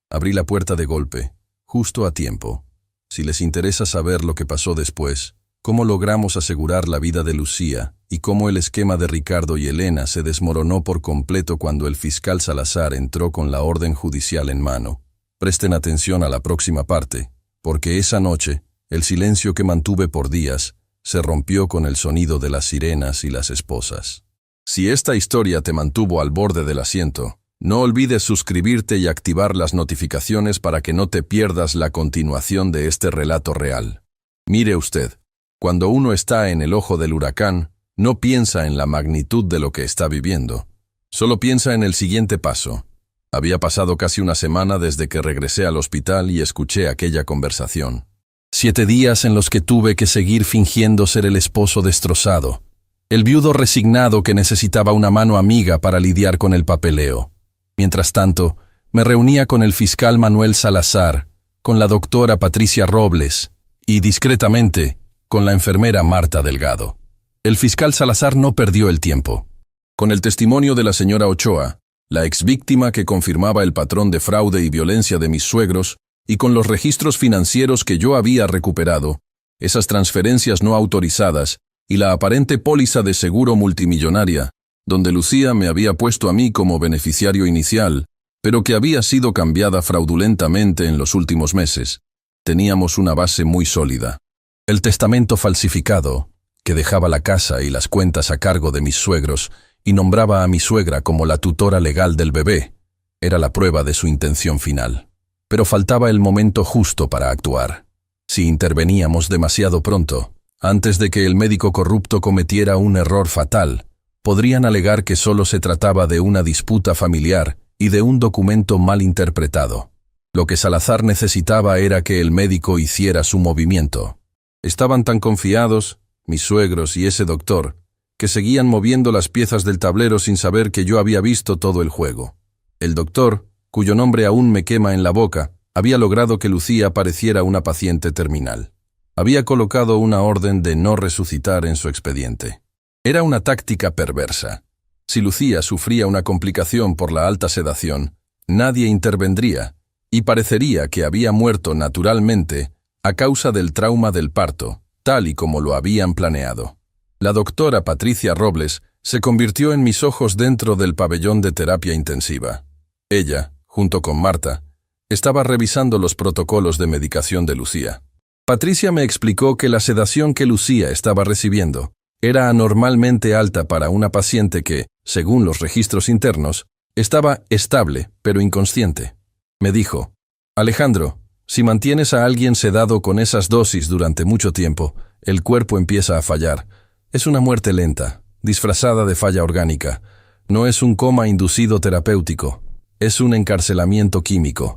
Abrí la puerta de golpe, justo a tiempo. Si les interesa saber lo que pasó después, cómo logramos asegurar la vida de Lucía y cómo el esquema de Ricardo y Elena se desmoronó por completo cuando el fiscal Salazar entró con la orden judicial en mano, presten atención a la próxima parte, porque esa noche, el silencio que mantuve por días se rompió con el sonido de las sirenas y las esposas. Si esta historia te mantuvo al borde del asiento, no olvides suscribirte y activar las notificaciones para que no te pierdas la continuación de este relato real. Mire usted, cuando uno está en el ojo del huracán, no piensa en la magnitud de lo que está viviendo. Solo piensa en el siguiente paso. Había pasado casi una semana desde que regresé al hospital y escuché aquella conversación. 7 días en los que tuve que seguir fingiendo ser el esposo destrozado, el viudo resignado que necesitaba una mano amiga para lidiar con el papeleo. Mientras tanto, me reunía con el fiscal Manuel Salazar, con la doctora Patricia Robles y, discretamente, con la enfermera Marta Delgado. El fiscal Salazar no perdió el tiempo. Con el testimonio de la señora Ochoa, la exvíctima que confirmaba el patrón de fraude y violencia de mis suegros, y con los registros financieros que yo había recuperado, esas transferencias no autorizadas y la aparente póliza de seguro multimillonaria, donde Lucía me había puesto a mí como beneficiario inicial, pero que había sido cambiada fraudulentamente en los últimos meses, teníamos una base muy sólida. El testamento falsificado, que dejaba la casa y las cuentas a cargo de mis suegros y nombraba a mi suegra como la tutora legal del bebé, era la prueba de su intención final. Pero faltaba el momento justo para actuar. Si interveníamos demasiado pronto, antes de que el médico corrupto cometiera un error fatal, podrían alegar que solo se trataba de una disputa familiar y de un documento mal interpretado. Lo que Salazar necesitaba era que el médico hiciera su movimiento. Estaban tan confiados, mis suegros y ese doctor, que seguían moviendo las piezas del tablero sin saber que yo había visto todo el juego. El doctor, cuyo nombre aún me quema en la boca, había logrado que Lucía pareciera una paciente terminal. Había colocado una orden de no resucitar en su expediente. Era una táctica perversa. Si Lucía sufría una complicación por la alta sedación, nadie intervendría, y parecería que había muerto naturalmente a causa del trauma del parto, tal y como lo habían planeado. La doctora Patricia Robles se convirtió en mis ojos dentro del pabellón de terapia intensiva. Ella, junto con Marta, estaba revisando los protocolos de medicación de Lucía. Patricia me explicó que la sedación que Lucía estaba recibiendo era anormalmente alta para una paciente que, según los registros internos, estaba estable pero inconsciente. Me dijo: Alejandro, si mantienes a alguien sedado con esas dosis durante mucho tiempo, el cuerpo empieza a fallar. Es una muerte lenta, disfrazada de falla orgánica. No es un coma inducido terapéutico, es un encarcelamiento químico.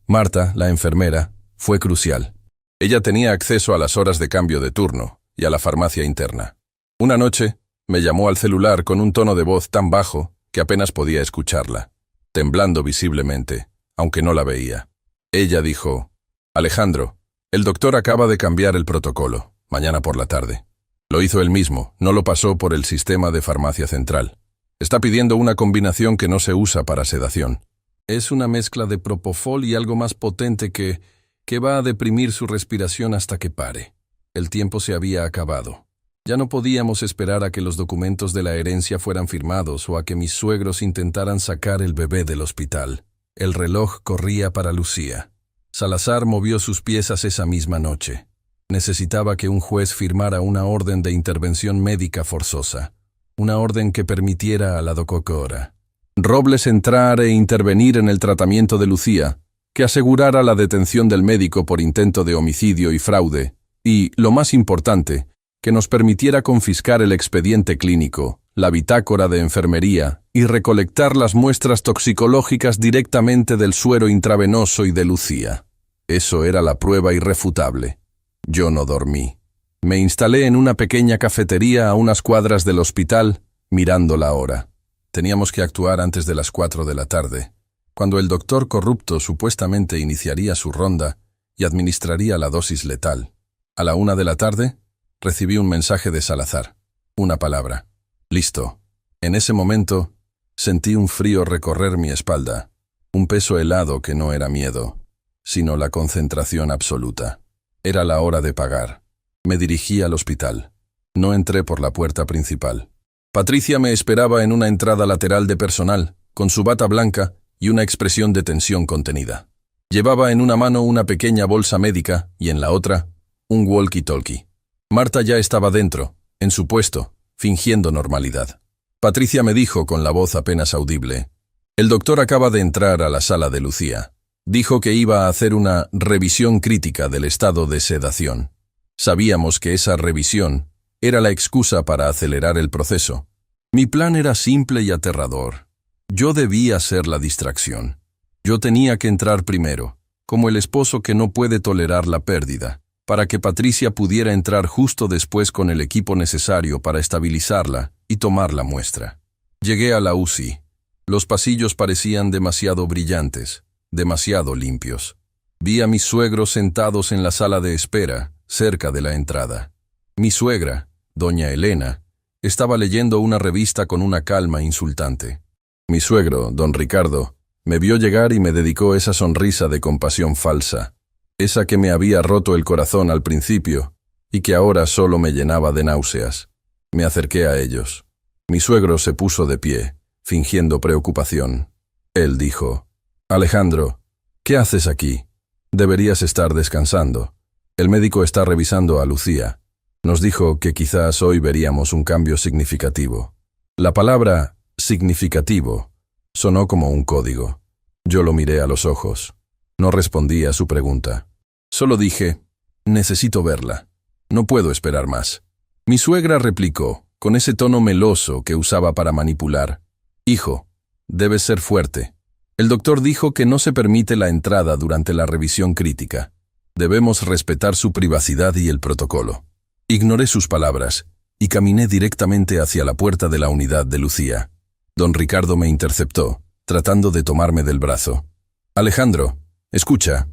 Marta, la enfermera, fue crucial. Ella tenía acceso a las horas de cambio de turno y a la farmacia interna. Una noche, me llamó al celular con un tono de voz tan bajo que apenas podía escucharla, temblando visiblemente, aunque no la veía. Ella dijo: Alejandro, el doctor acaba de cambiar el protocolo, mañana por la tarde. Lo hizo él mismo, no lo pasó por el sistema de farmacia central. Está pidiendo una combinación que no se usa para sedación. Es una mezcla de propofol y algo más potente que va a deprimir su respiración hasta que pare. El tiempo se había acabado. Ya no podíamos esperar a que los documentos de la herencia fueran firmados o a que mis suegros intentaran sacar el bebé del hospital. El reloj corría para Lucía. Salazar movió sus piezas esa misma noche. Necesitaba que un juez firmara una orden de intervención médica forzosa, una orden que permitiera a la doctora Robles entrar e intervenir en el tratamiento de Lucía, que asegurara la detención del médico por intento de homicidio y fraude, y, lo más importante, que nos permitiera confiscar el expediente clínico, la bitácora de enfermería y recolectar las muestras toxicológicas directamente del suero intravenoso y de Lucía. Eso era la prueba irrefutable. Yo no dormí. Me instalé en una pequeña cafetería a unas cuadras del hospital, mirando la hora. Teníamos que actuar antes de las 4 de la tarde, cuando el doctor corrupto supuestamente iniciaría su ronda y administraría la dosis letal. A la 1 de la tarde, recibí un mensaje de Salazar. Una palabra: listo. En ese momento, sentí un frío recorrer mi espalda, un peso helado que no era miedo, sino la concentración absoluta. Era la hora de pagar. Me dirigí al hospital. No entré por la puerta principal. Patricia me esperaba en una entrada lateral de personal, con su bata blanca y una expresión de tensión contenida. Llevaba en una mano una pequeña bolsa médica y en la otra, un walkie-talkie. Marta ya estaba dentro, en su puesto, fingiendo normalidad. Patricia me dijo con la voz apenas audible: el doctor acaba de entrar a la sala de Lucía. Dijo que iba a hacer una revisión crítica del estado de sedación. Sabíamos que esa revisión era la excusa para acelerar el proceso. Mi plan era simple y aterrador. Yo debía ser la distracción. Yo tenía que entrar primero, como el esposo que no puede tolerar la pérdida, para que Patricia pudiera entrar justo después con el equipo necesario para estabilizarla y tomar la muestra. Llegué a la UCI. Los pasillos parecían demasiado brillantes, demasiado limpios. Vi a mis suegros sentados en la sala de espera, cerca de la entrada. Mi suegra, doña Elena, estaba leyendo una revista con una calma insultante. Mi suegro, don Ricardo, me vio llegar y me dedicó esa sonrisa de compasión falsa, esa que me había roto el corazón al principio y que ahora solo me llenaba de náuseas. Me acerqué a ellos. Mi suegro se puso de pie, fingiendo preocupación. Él dijo: Alejandro, ¿qué haces aquí? Deberías estar descansando. El médico está revisando a Lucía. Nos dijo que quizás hoy veríamos un cambio significativo. La palabra significativo sonó como un código. Yo lo miré a los ojos. No respondí a su pregunta. Solo dije: necesito verla. No puedo esperar más. Mi suegra replicó, con ese tono meloso que usaba para manipular: hijo, debes ser fuerte. El doctor dijo que no se permite la entrada durante la revisión crítica. Debemos respetar su privacidad y el protocolo. Ignoré sus palabras y caminé directamente hacia la puerta de la unidad de Lucía. Don Ricardo me interceptó, tratando de tomarme del brazo. Alejandro, escucha.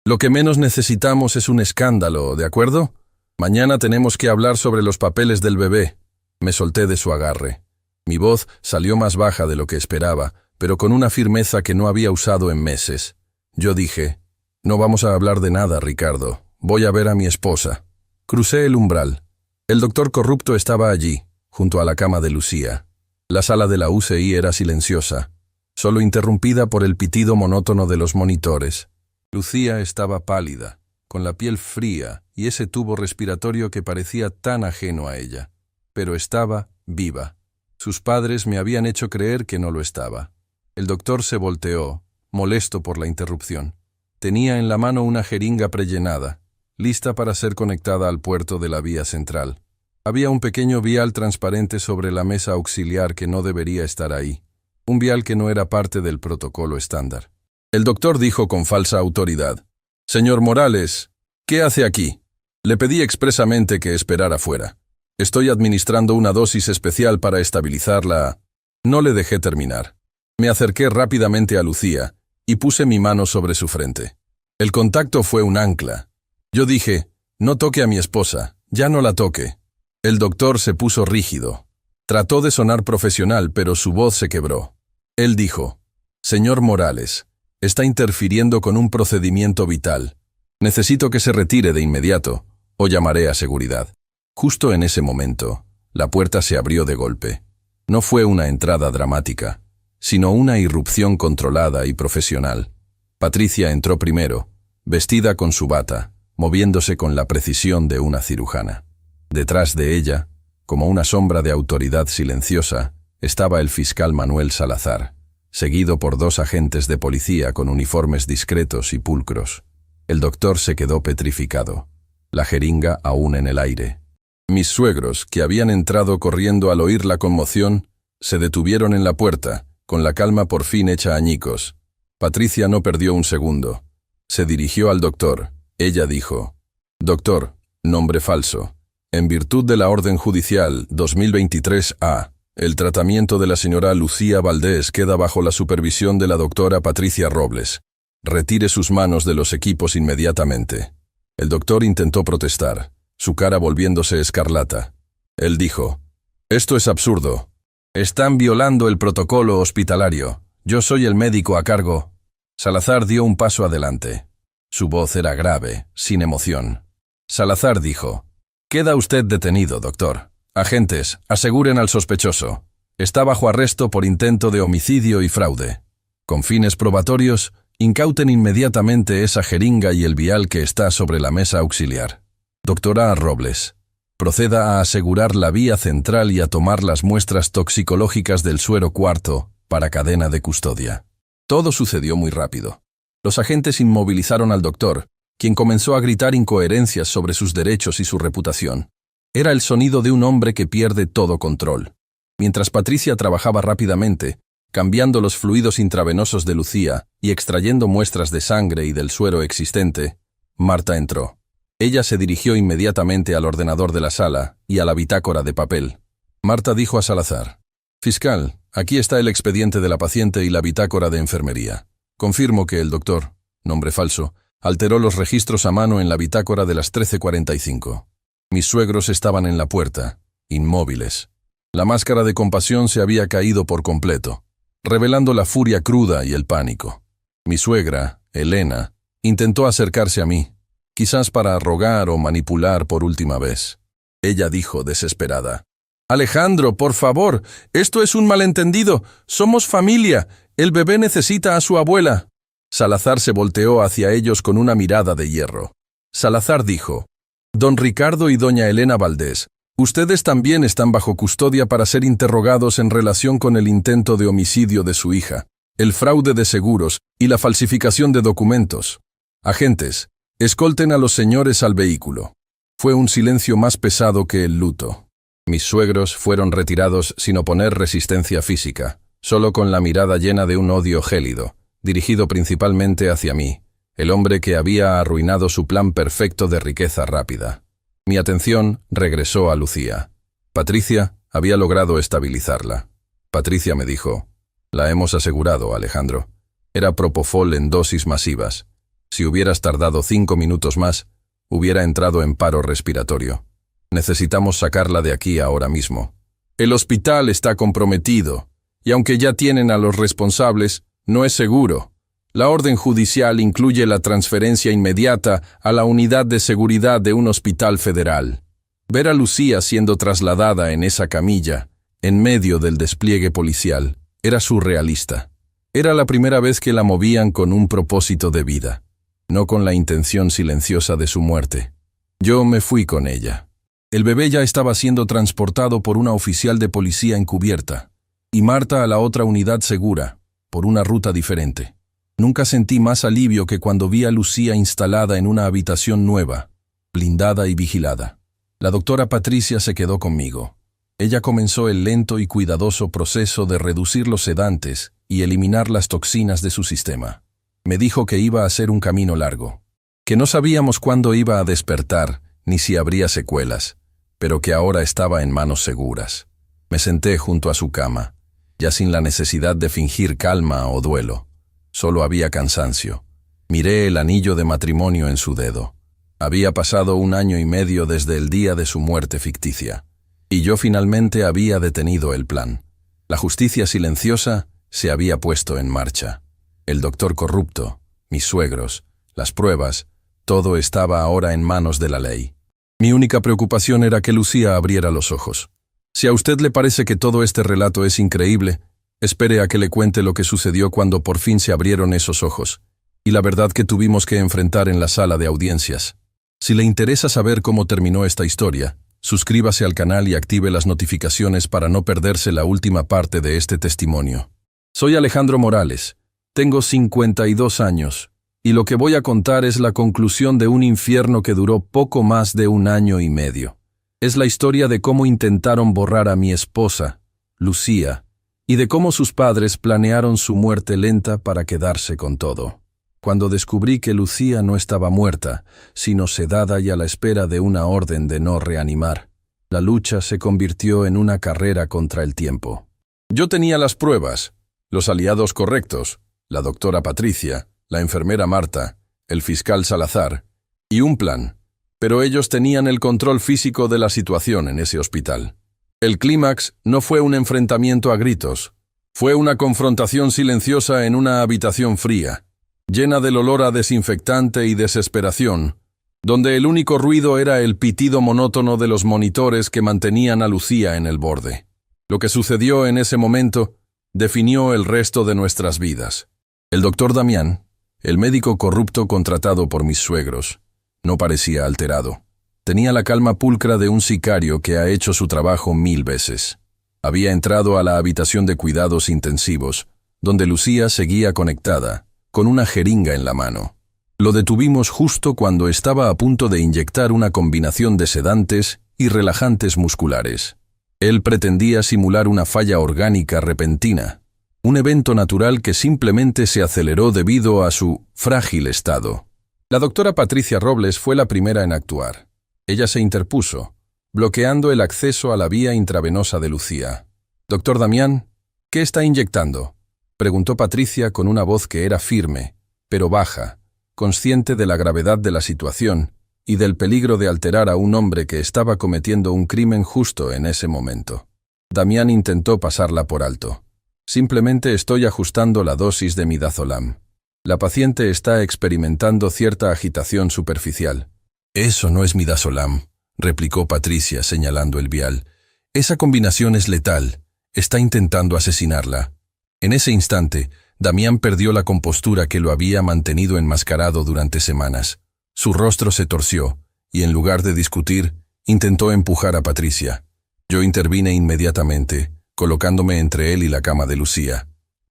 Lo que menos necesitamos es un escándalo, ¿de acuerdo? Mañana tenemos que hablar sobre los papeles del bebé. Me solté de su agarre. Mi voz salió más baja de lo que esperaba, pero con una firmeza que no había usado en meses. Yo dije: no vamos a hablar de nada, Ricardo. Voy a ver a mi esposa. Crucé el umbral. El doctor corrupto estaba allí, junto a la cama de Lucía. La sala de la UCI era silenciosa, solo interrumpida por el pitido monótono de los monitores. Lucía estaba pálida, con la piel fría y ese tubo respiratorio que parecía tan ajeno a ella. Pero estaba viva. Sus padres me habían hecho creer que no lo estaba. El doctor se volteó, molesto por la interrupción. Tenía en la mano una jeringa prellenada, lista para ser conectada al puerto de la vía central. Había un pequeño vial transparente sobre la mesa auxiliar que no debería estar ahí. Un vial que no era parte del protocolo estándar. El doctor dijo con falsa autoridad: «Señor Morales, ¿qué hace aquí? Le pedí expresamente que esperara fuera. Estoy administrando una dosis especial para estabilizar la...». No le dejé terminar. Me acerqué rápidamente a Lucía y puse mi mano sobre su frente. El contacto fue un ancla. Yo dije: «No toque a mi esposa, ya no la toque». El doctor se puso rígido. Trató de sonar profesional, pero su voz se quebró. Él dijo: «Señor Morales, está interfiriendo con un procedimiento vital. Necesito que se retire de inmediato, o llamaré a seguridad». Justo en ese momento, la puerta se abrió de golpe. No fue una entrada dramática, sino una irrupción controlada y profesional. Patricia entró primero, vestida con su bata, moviéndose con la precisión de una cirujana. Detrás de ella, como una sombra de autoridad silenciosa, estaba el fiscal Manuel Salazar, seguido por 2 agentes de policía con uniformes discretos y pulcros. El doctor se quedó petrificado, la jeringa aún en el aire. Mis suegros, que habían entrado corriendo al oír la conmoción, se detuvieron en la puerta, con la calma por fin hecha añicos. Patricia no perdió un segundo. Se dirigió al doctor. Ella dijo: «Doctor, nombre falso. En virtud de la Orden Judicial 2023-A, el tratamiento de la señora Lucía Valdés queda bajo la supervisión de la doctora Patricia Robles. Retire sus manos de los equipos inmediatamente». El doctor intentó protestar, su cara volviéndose escarlata. Él dijo: «Esto es absurdo. Están violando el protocolo hospitalario. Yo soy el médico a cargo». Salazar dio un paso adelante. Su voz era grave, sin emoción. Salazar dijo: «Queda usted detenido, doctor. Agentes, aseguren al sospechoso. Está bajo arresto por intento de homicidio y fraude. Con fines probatorios, incauten inmediatamente esa jeringa y el vial que está sobre la mesa auxiliar. Doctora Robles, proceda a asegurar la vía central y a tomar las muestras toxicológicas del suero cuarto para cadena de custodia». Todo sucedió muy rápido. Los agentes inmovilizaron al doctor, quien comenzó a gritar incoherencias sobre sus derechos y su reputación. Era el sonido de un hombre que pierde todo control. Mientras Patricia trabajaba rápidamente, cambiando los fluidos intravenosos de Lucía y extrayendo muestras de sangre y del suero existente, Marta entró. Ella se dirigió inmediatamente al ordenador de la sala y a la bitácora de papel. Marta dijo a Salazar: «Fiscal, aquí está el expediente de la paciente y la bitácora de enfermería. Confirmo que el doctor, nombre falso, alteró los registros a mano en la bitácora de las 13:45. Mis suegros estaban en la puerta, inmóviles. La máscara de compasión se había caído por completo, revelando la furia cruda y el pánico. Mi suegra, Elena, intentó acercarse a mí, quizás para rogar o manipular por última vez. Ella dijo desesperada: «Alejandro, por favor, esto es un malentendido. Somos familia. El bebé necesita a su abuela». Salazar se volteó hacia ellos con una mirada de hierro. Salazar dijo: «Don Ricardo y doña Elena Valdés, ustedes también están bajo custodia para ser interrogados en relación con el intento de homicidio de su hija, el fraude de seguros y la falsificación de documentos. Agentes, escolten a los señores al vehículo». Fue un silencio más pesado que el luto. Mis suegros fueron retirados sin oponer resistencia física, solo con la mirada llena de un odio gélido, dirigido principalmente hacia mí, el hombre que había arruinado su plan perfecto de riqueza rápida. Mi atención regresó a Lucía. Patricia había logrado estabilizarla. Patricia me dijo: «La hemos asegurado, Alejandro. Era propofol en dosis masivas. Si hubieras tardado 5 minutos más, hubiera entrado en paro respiratorio. Necesitamos sacarla de aquí ahora mismo. El hospital está comprometido, y aunque ya tienen a los responsables, no es seguro. La orden judicial incluye la transferencia inmediata a la unidad de seguridad de un hospital federal. Ver a Lucía siendo trasladada en esa camilla, en medio del despliegue policial, era surrealista. Era la primera vez que la movían con un propósito de vida, no con la intención silenciosa de su muerte. Yo me fui con ella. El bebé ya estaba siendo transportado por una oficial de policía encubierta, y Marta a la otra unidad segura, por una ruta diferente. Nunca sentí más alivio que cuando vi a Lucía instalada en una habitación nueva, blindada y vigilada. La doctora Patricia se quedó conmigo. Ella comenzó el lento y cuidadoso proceso de reducir los sedantes y eliminar las toxinas de su sistema. Me dijo que iba a ser un camino largo, que no sabíamos cuándo iba a despertar ni si habría secuelas, pero que ahora estaba en manos seguras. Me senté junto a su cama, ya sin la necesidad de fingir calma o duelo. Solo había cansancio. Miré el anillo de matrimonio en su dedo. Había pasado 1 año y medio desde el día de su muerte ficticia. Y yo finalmente había detenido el plan. La justicia silenciosa se había puesto en marcha. El doctor corrupto, mis suegros, las pruebas, todo estaba ahora en manos de la ley. Mi única preocupación era que Lucía abriera los ojos. Si a usted le parece que todo este relato es increíble, espere a que le cuente lo que sucedió cuando por fin se abrieron esos ojos, y la verdad que tuvimos que enfrentar en la sala de audiencias. Si le interesa saber cómo terminó esta historia, suscríbase al canal y active las notificaciones para no perderse la última parte de este testimonio. Soy Alejandro Morales, tengo 52 años, y lo que voy a contar es la conclusión de un infierno que duró poco más de 1 año y medio. Es la historia de cómo intentaron borrar a mi esposa, Lucía, y de cómo sus padres planearon su muerte lenta para quedarse con todo. Cuando descubrí que Lucía no estaba muerta, sino sedada y a la espera de una orden de no reanimar, la lucha se convirtió en una carrera contra el tiempo. Yo tenía las pruebas, los aliados correctos, la doctora Patricia, la enfermera Marta, el fiscal Salazar, y un plan, pero ellos tenían el control físico de la situación en ese hospital. El clímax no fue un enfrentamiento a gritos, fue una confrontación silenciosa en una habitación fría, llena del olor a desinfectante y desesperación, donde el único ruido era el pitido monótono de los monitores que mantenían a Lucía en el borde. Lo que sucedió en ese momento definió el resto de nuestras vidas. El doctor Damián, el médico corrupto contratado por mis suegros, no parecía alterado. Tenía la calma pulcra de un sicario que ha hecho su trabajo 1000 veces. Había entrado a la habitación de cuidados intensivos, donde Lucía seguía conectada, con una jeringa en la mano. Lo detuvimos justo cuando estaba a punto de inyectar una combinación de sedantes y relajantes musculares. Él pretendía simular una falla orgánica repentina, un evento natural que simplemente se aceleró debido a su frágil estado. La doctora Patricia Robles fue la primera en actuar. Ella se interpuso, bloqueando el acceso a la vía intravenosa de Lucía. «Doctor Damián, ¿qué está inyectando?», preguntó Patricia con una voz que era firme, pero baja, consciente de la gravedad de la situación y del peligro de alterar a un hombre que estaba cometiendo un crimen justo en ese momento. Damián intentó pasarla por alto. «Simplemente estoy ajustando la dosis de midazolam. La paciente está experimentando cierta agitación superficial». «Eso no es midazolam», replicó Patricia señalando el vial. «Esa combinación es letal. Está intentando asesinarla». En ese instante, Damián perdió la compostura que lo había mantenido enmascarado durante semanas. Su rostro se torció, y en lugar de discutir, intentó empujar a Patricia. Yo intervine inmediatamente, colocándome entre él y la cama de Lucía.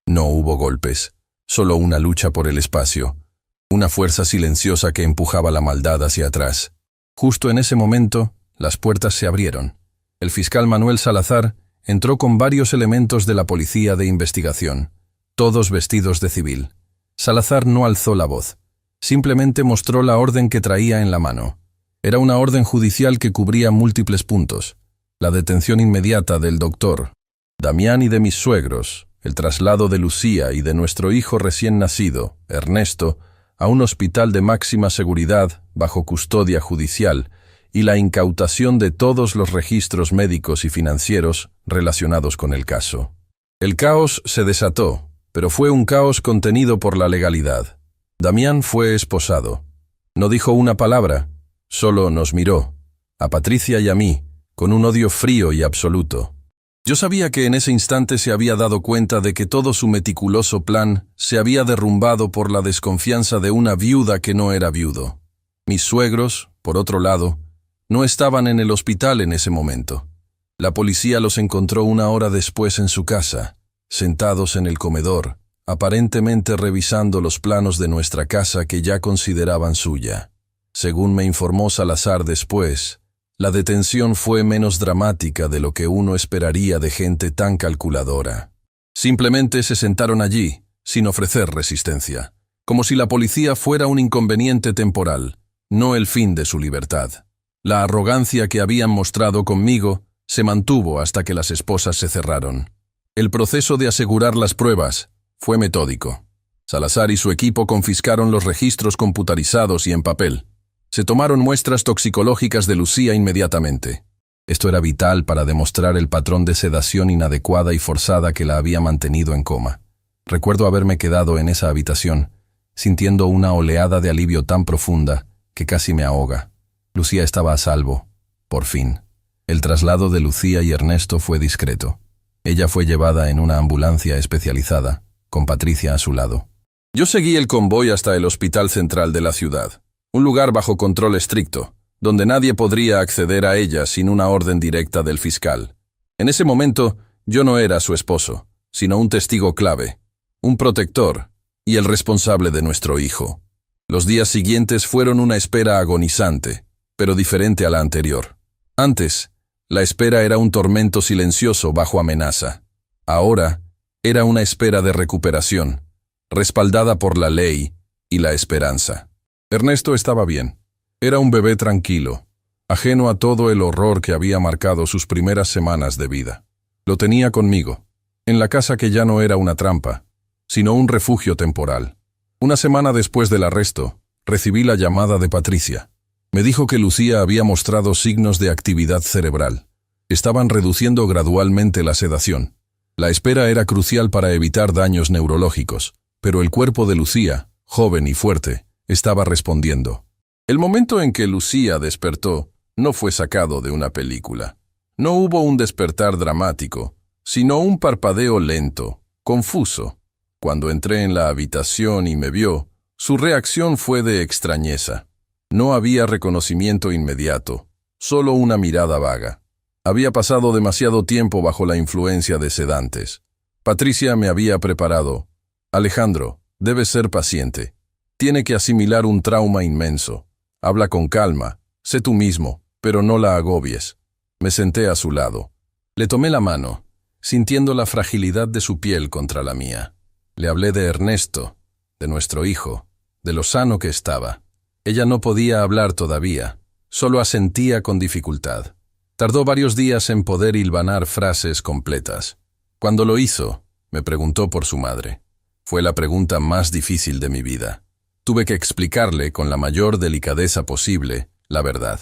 No hubo golpes, solo una lucha por el espacio, una fuerza silenciosa que empujaba la maldad hacia atrás. Justo en ese momento, las puertas se abrieron. El fiscal Manuel Salazar entró con varios elementos de la policía de investigación, todos vestidos de civil. Salazar no alzó la voz, simplemente mostró la orden que traía en la mano. Era una orden judicial que cubría múltiples puntos: la detención inmediata del doctor Damián y de mis suegros, el traslado de Lucía y de nuestro hijo recién nacido, Ernesto, a un hospital de máxima seguridad bajo custodia judicial, y la incautación de todos los registros médicos y financieros relacionados con el caso. El caos se desató, pero fue un caos contenido por la legalidad. Damián fue esposado. No dijo una palabra, solo nos miró, a Patricia y a mí, con un odio frío y absoluto. Yo sabía que en ese instante se había dado cuenta de que todo su meticuloso plan se había derrumbado por la desconfianza de una viuda que no era viudo. Mis suegros, por otro lado, no estaban en el hospital en ese momento. La policía los encontró una hora después en su casa, sentados en el comedor, aparentemente revisando los planos de nuestra casa que ya consideraban suya. Según me informó Salazar después, la detención fue menos dramática de lo que uno esperaría de gente tan calculadora. Simplemente se sentaron allí, sin ofrecer resistencia, como si la policía fuera un inconveniente temporal, no el fin de su libertad. La arrogancia que habían mostrado conmigo se mantuvo hasta que las esposas se cerraron. El proceso de asegurar las pruebas fue metódico. Salazar y su equipo confiscaron los registros computarizados y en papel. Se tomaron muestras toxicológicas de Lucía inmediatamente. Esto era vital para demostrar el patrón de sedación inadecuada y forzada que la había mantenido en coma. Recuerdo haberme quedado en esa habitación, sintiendo una oleada de alivio tan profunda que casi me ahoga. Lucía estaba a salvo, por fin. El traslado de Lucía y Ernesto fue discreto. Ella fue llevada en una ambulancia especializada, con Patricia a su lado. Yo seguí el convoy hasta el Hospital Central de la ciudad, un lugar bajo control estricto, donde nadie podría acceder a ella sin una orden directa del fiscal. En ese momento, yo no era su esposo, sino un testigo clave, un protector y el responsable de nuestro hijo. Los días siguientes fueron una espera agonizante, pero diferente a la anterior. Antes, la espera era un tormento silencioso bajo amenaza. Ahora, era una espera de recuperación, respaldada por la ley y la esperanza. Ernesto estaba bien. Era un bebé tranquilo, ajeno a todo el horror que había marcado sus primeras semanas de vida. Lo tenía conmigo, en la casa que ya no era una trampa, sino un refugio temporal. Una semana después del arresto, recibí la llamada de Patricia. Me dijo que Lucía había mostrado signos de actividad cerebral. Estaban reduciendo gradualmente la sedación. La espera era crucial para evitar daños neurológicos, pero el cuerpo de Lucía, joven y fuerte, estaba respondiendo. El momento en que Lucía despertó no fue sacado de una película. No hubo un despertar dramático, sino un parpadeo lento, confuso. Cuando entré en la habitación y me vio, su reacción fue de extrañeza. No había reconocimiento inmediato, solo una mirada vaga. Había pasado demasiado tiempo bajo la influencia de sedantes. Patricia me había preparado. Alejandro, debes ser paciente. Tiene que asimilar un trauma inmenso. Habla con calma, sé tú mismo, pero no la agobies. Me senté a su lado. Le tomé la mano, sintiendo la fragilidad de su piel contra la mía. Le hablé de Ernesto, de nuestro hijo, de lo sano que estaba. Ella no podía hablar todavía, solo asentía con dificultad. Tardó varios días en poder hilvanar frases completas. Cuando lo hizo, me preguntó por su madre. Fue la pregunta más difícil de mi vida. Tuve que explicarle con la mayor delicadeza posible la verdad,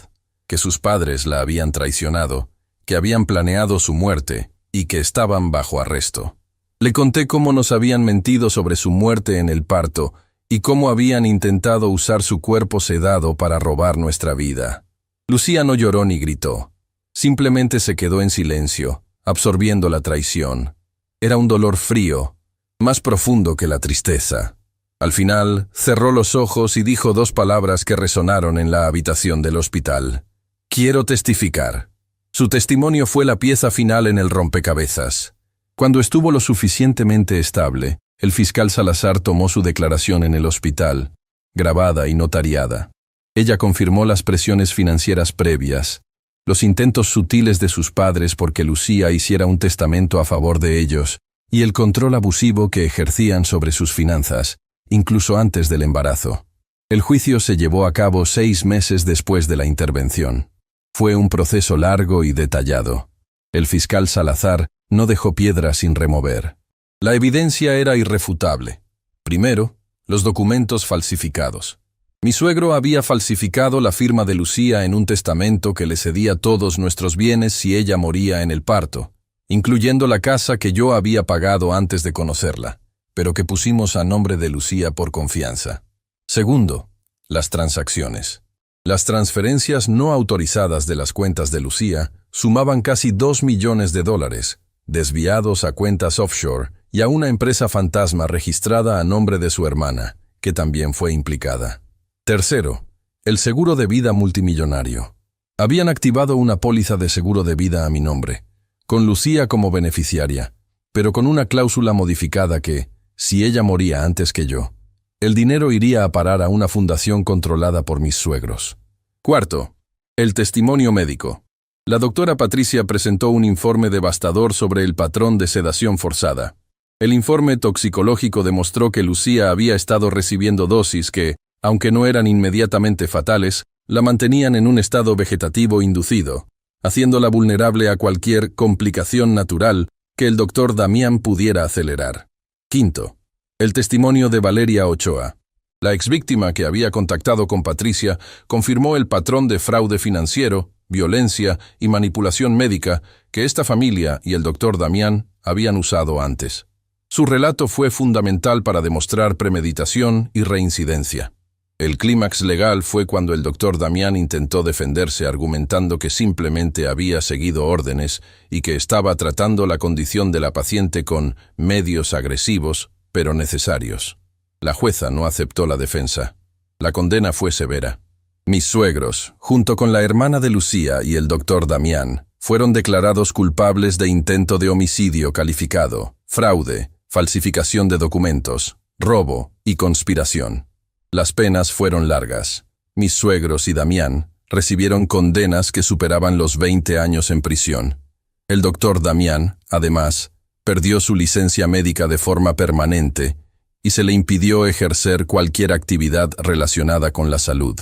que sus padres la habían traicionado, que habían planeado su muerte y que estaban bajo arresto. Le conté cómo nos habían mentido sobre su muerte en el parto y cómo habían intentado usar su cuerpo sedado para robar nuestra vida. Lucía no lloró ni gritó. Simplemente se quedó en silencio, absorbiendo la traición. Era un dolor frío, más profundo que la tristeza. Al final, cerró los ojos y dijo dos palabras que resonaron en la habitación del hospital. Quiero testificar. Su testimonio fue la pieza final en el rompecabezas. Cuando estuvo lo suficientemente estable, el fiscal Salazar tomó su declaración en el hospital, grabada y notariada. Ella confirmó las presiones financieras previas, los intentos sutiles de sus padres porque Lucía hiciera un testamento a favor de ellos, y el control abusivo que ejercían sobre sus finanzas, incluso antes del embarazo. El juicio se llevó a cabo 6 meses después de la intervención. Fue un proceso largo y detallado. El fiscal Salazar no dejó piedra sin remover. La evidencia era irrefutable. Primero, los documentos falsificados. Mi suegro había falsificado la firma de Lucía en un testamento que le cedía todos nuestros bienes si ella moría en el parto, incluyendo la casa que yo había pagado antes de conocerla. pero que pusimos a nombre de Lucía por confianza. Segundo, las transacciones. Las transferencias no autorizadas de las cuentas de Lucía sumaban casi $2 millones, desviados a cuentas offshore y a una empresa fantasma registrada a nombre de su hermana, que también fue implicada. Tercero, el seguro de vida multimillonario. Habían activado una póliza de seguro de vida a mi nombre, con Lucía como beneficiaria, pero con una cláusula modificada que, si ella moría antes que yo, el dinero iría a parar a una fundación controlada por mis suegros. Cuarto, el testimonio médico. La doctora Patricia presentó un informe devastador sobre el patrón de sedación forzada. El informe toxicológico demostró que Lucía había estado recibiendo dosis que, aunque no eran inmediatamente fatales, la mantenían en un estado vegetativo inducido, haciéndola vulnerable a cualquier complicación natural que el doctor Damián pudiera acelerar. Quinto, el testimonio de Valeria Ochoa. La exvíctima que había contactado con Patricia confirmó el patrón de fraude financiero, violencia y manipulación médica que esta familia y el doctor Damián habían usado antes. Su relato fue fundamental para demostrar premeditación y reincidencia. El clímax legal fue cuando el doctor Damián intentó defenderse argumentando que simplemente había seguido órdenes y que estaba tratando la condición de la paciente con medios agresivos, pero necesarios. La jueza no aceptó la defensa. La condena fue severa. Mis suegros, junto con la hermana de Lucía y el doctor Damián, fueron declarados culpables de intento de homicidio calificado, fraude, falsificación de documentos, robo y conspiración. Las penas fueron largas. Mis suegros y Damián recibieron condenas que superaban los 20 años en prisión. El doctor Damián, además, perdió su licencia médica de forma permanente y se le impidió ejercer cualquier actividad relacionada con la salud.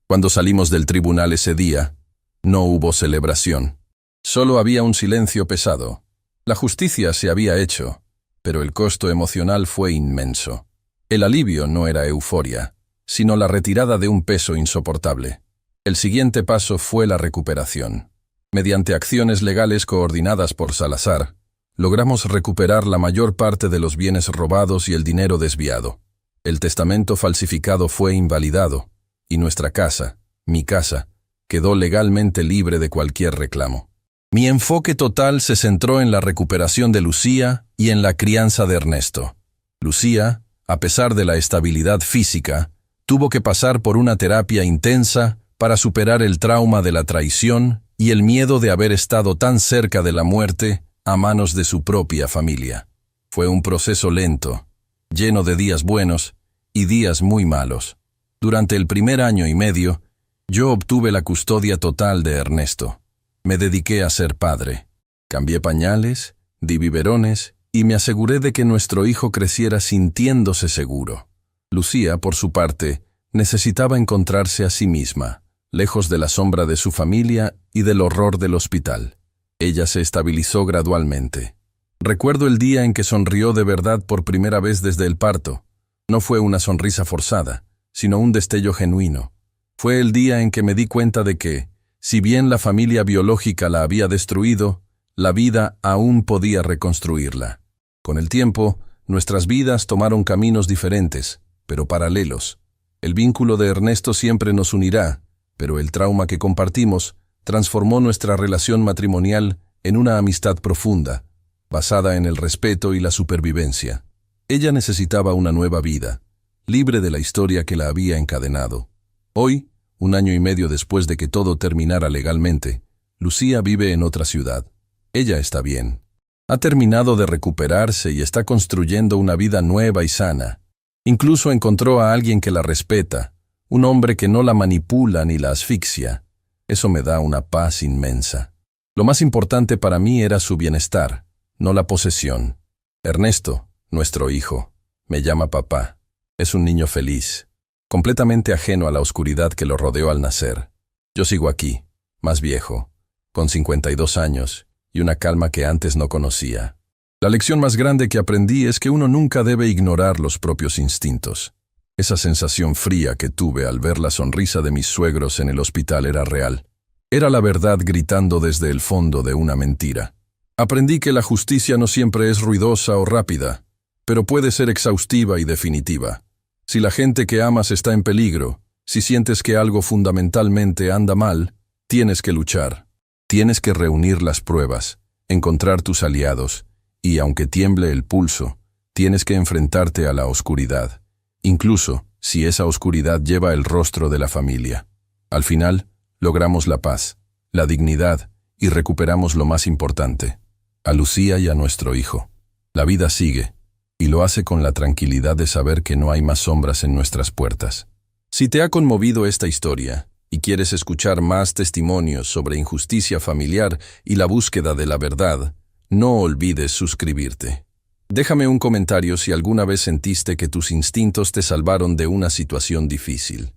Cuando salimos del tribunal ese día, no hubo celebración. Solo había un silencio pesado. La justicia se había hecho, pero el costo emocional fue inmenso. El alivio no era euforia, sino la retirada de un peso insoportable. El siguiente paso fue la recuperación. Mediante acciones legales coordinadas por Salazar, logramos recuperar la mayor parte de los bienes robados y el dinero desviado. El testamento falsificado fue invalidado, y nuestra casa, mi casa, quedó legalmente libre de cualquier reclamo. Mi enfoque total se centró en la recuperación de Lucía y en la crianza de Ernesto. Lucía, a pesar de la estabilidad física, tuvo que pasar por una terapia intensa para superar el trauma de la traición y el miedo de haber estado tan cerca de la muerte a manos de su propia familia. Fue un proceso lento, lleno de días buenos y días muy malos. Durante el primer año y medio, yo obtuve la custodia total de Ernesto. Me dediqué a ser padre. Cambié pañales, di biberones y me aseguré de que nuestro hijo creciera sintiéndose seguro. Lucía, por su parte, necesitaba encontrarse a sí misma, lejos de la sombra de su familia y del horror del hospital. Ella se estabilizó gradualmente. Recuerdo el día en que sonrió de verdad por primera vez desde el parto. No fue una sonrisa forzada, sino un destello genuino. Fue el día en que me di cuenta de que, si bien la familia biológica la había destruido, la vida aún podía reconstruirla. Con el tiempo, nuestras vidas tomaron caminos diferentes, pero paralelos. El vínculo de Ernesto siempre nos unirá, pero el trauma que compartimos transformó nuestra relación matrimonial en una amistad profunda, basada en el respeto y la supervivencia. Ella necesitaba una nueva vida, libre de la historia que la había encadenado. Hoy, 1 año y medio después de que todo terminara legalmente, Lucía vive en otra ciudad. Ella está bien. Ha terminado de recuperarse y está construyendo una vida nueva y sana. Incluso encontró a alguien que la respeta, un hombre que no la manipula ni la asfixia. Eso me da una paz inmensa. Lo más importante para mí era su bienestar, no la posesión. Ernesto, nuestro hijo, me llama papá. Es un niño feliz, completamente ajeno a la oscuridad que lo rodeó al nacer. Yo sigo aquí, más viejo, con 52 años y una calma que antes no conocía. La lección más grande que aprendí es que uno nunca debe ignorar los propios instintos. Esa sensación fría que tuve al ver la sonrisa de mis suegros en el hospital era real. Era la verdad gritando desde el fondo de una mentira. Aprendí que la justicia no siempre es ruidosa o rápida. pero puede ser exhaustiva y definitiva. Si la gente que amas está en peligro, si sientes que algo fundamentalmente anda mal, tienes que luchar. Tienes que reunir las pruebas, encontrar tus aliados, y aunque tiemble el pulso, tienes que enfrentarte a la oscuridad, incluso si esa oscuridad lleva el rostro de la familia. Al final, logramos la paz, la dignidad y recuperamos lo más importante, a Lucía y a nuestro hijo. La vida sigue, y lo hace con la tranquilidad de saber que no hay más sombras en nuestras puertas. Si te ha conmovido esta historia y quieres escuchar más testimonios sobre injusticia familiar y la búsqueda de la verdad, no olvides suscribirte. Déjame un comentario si alguna vez sentiste que tus instintos te salvaron de una situación difícil.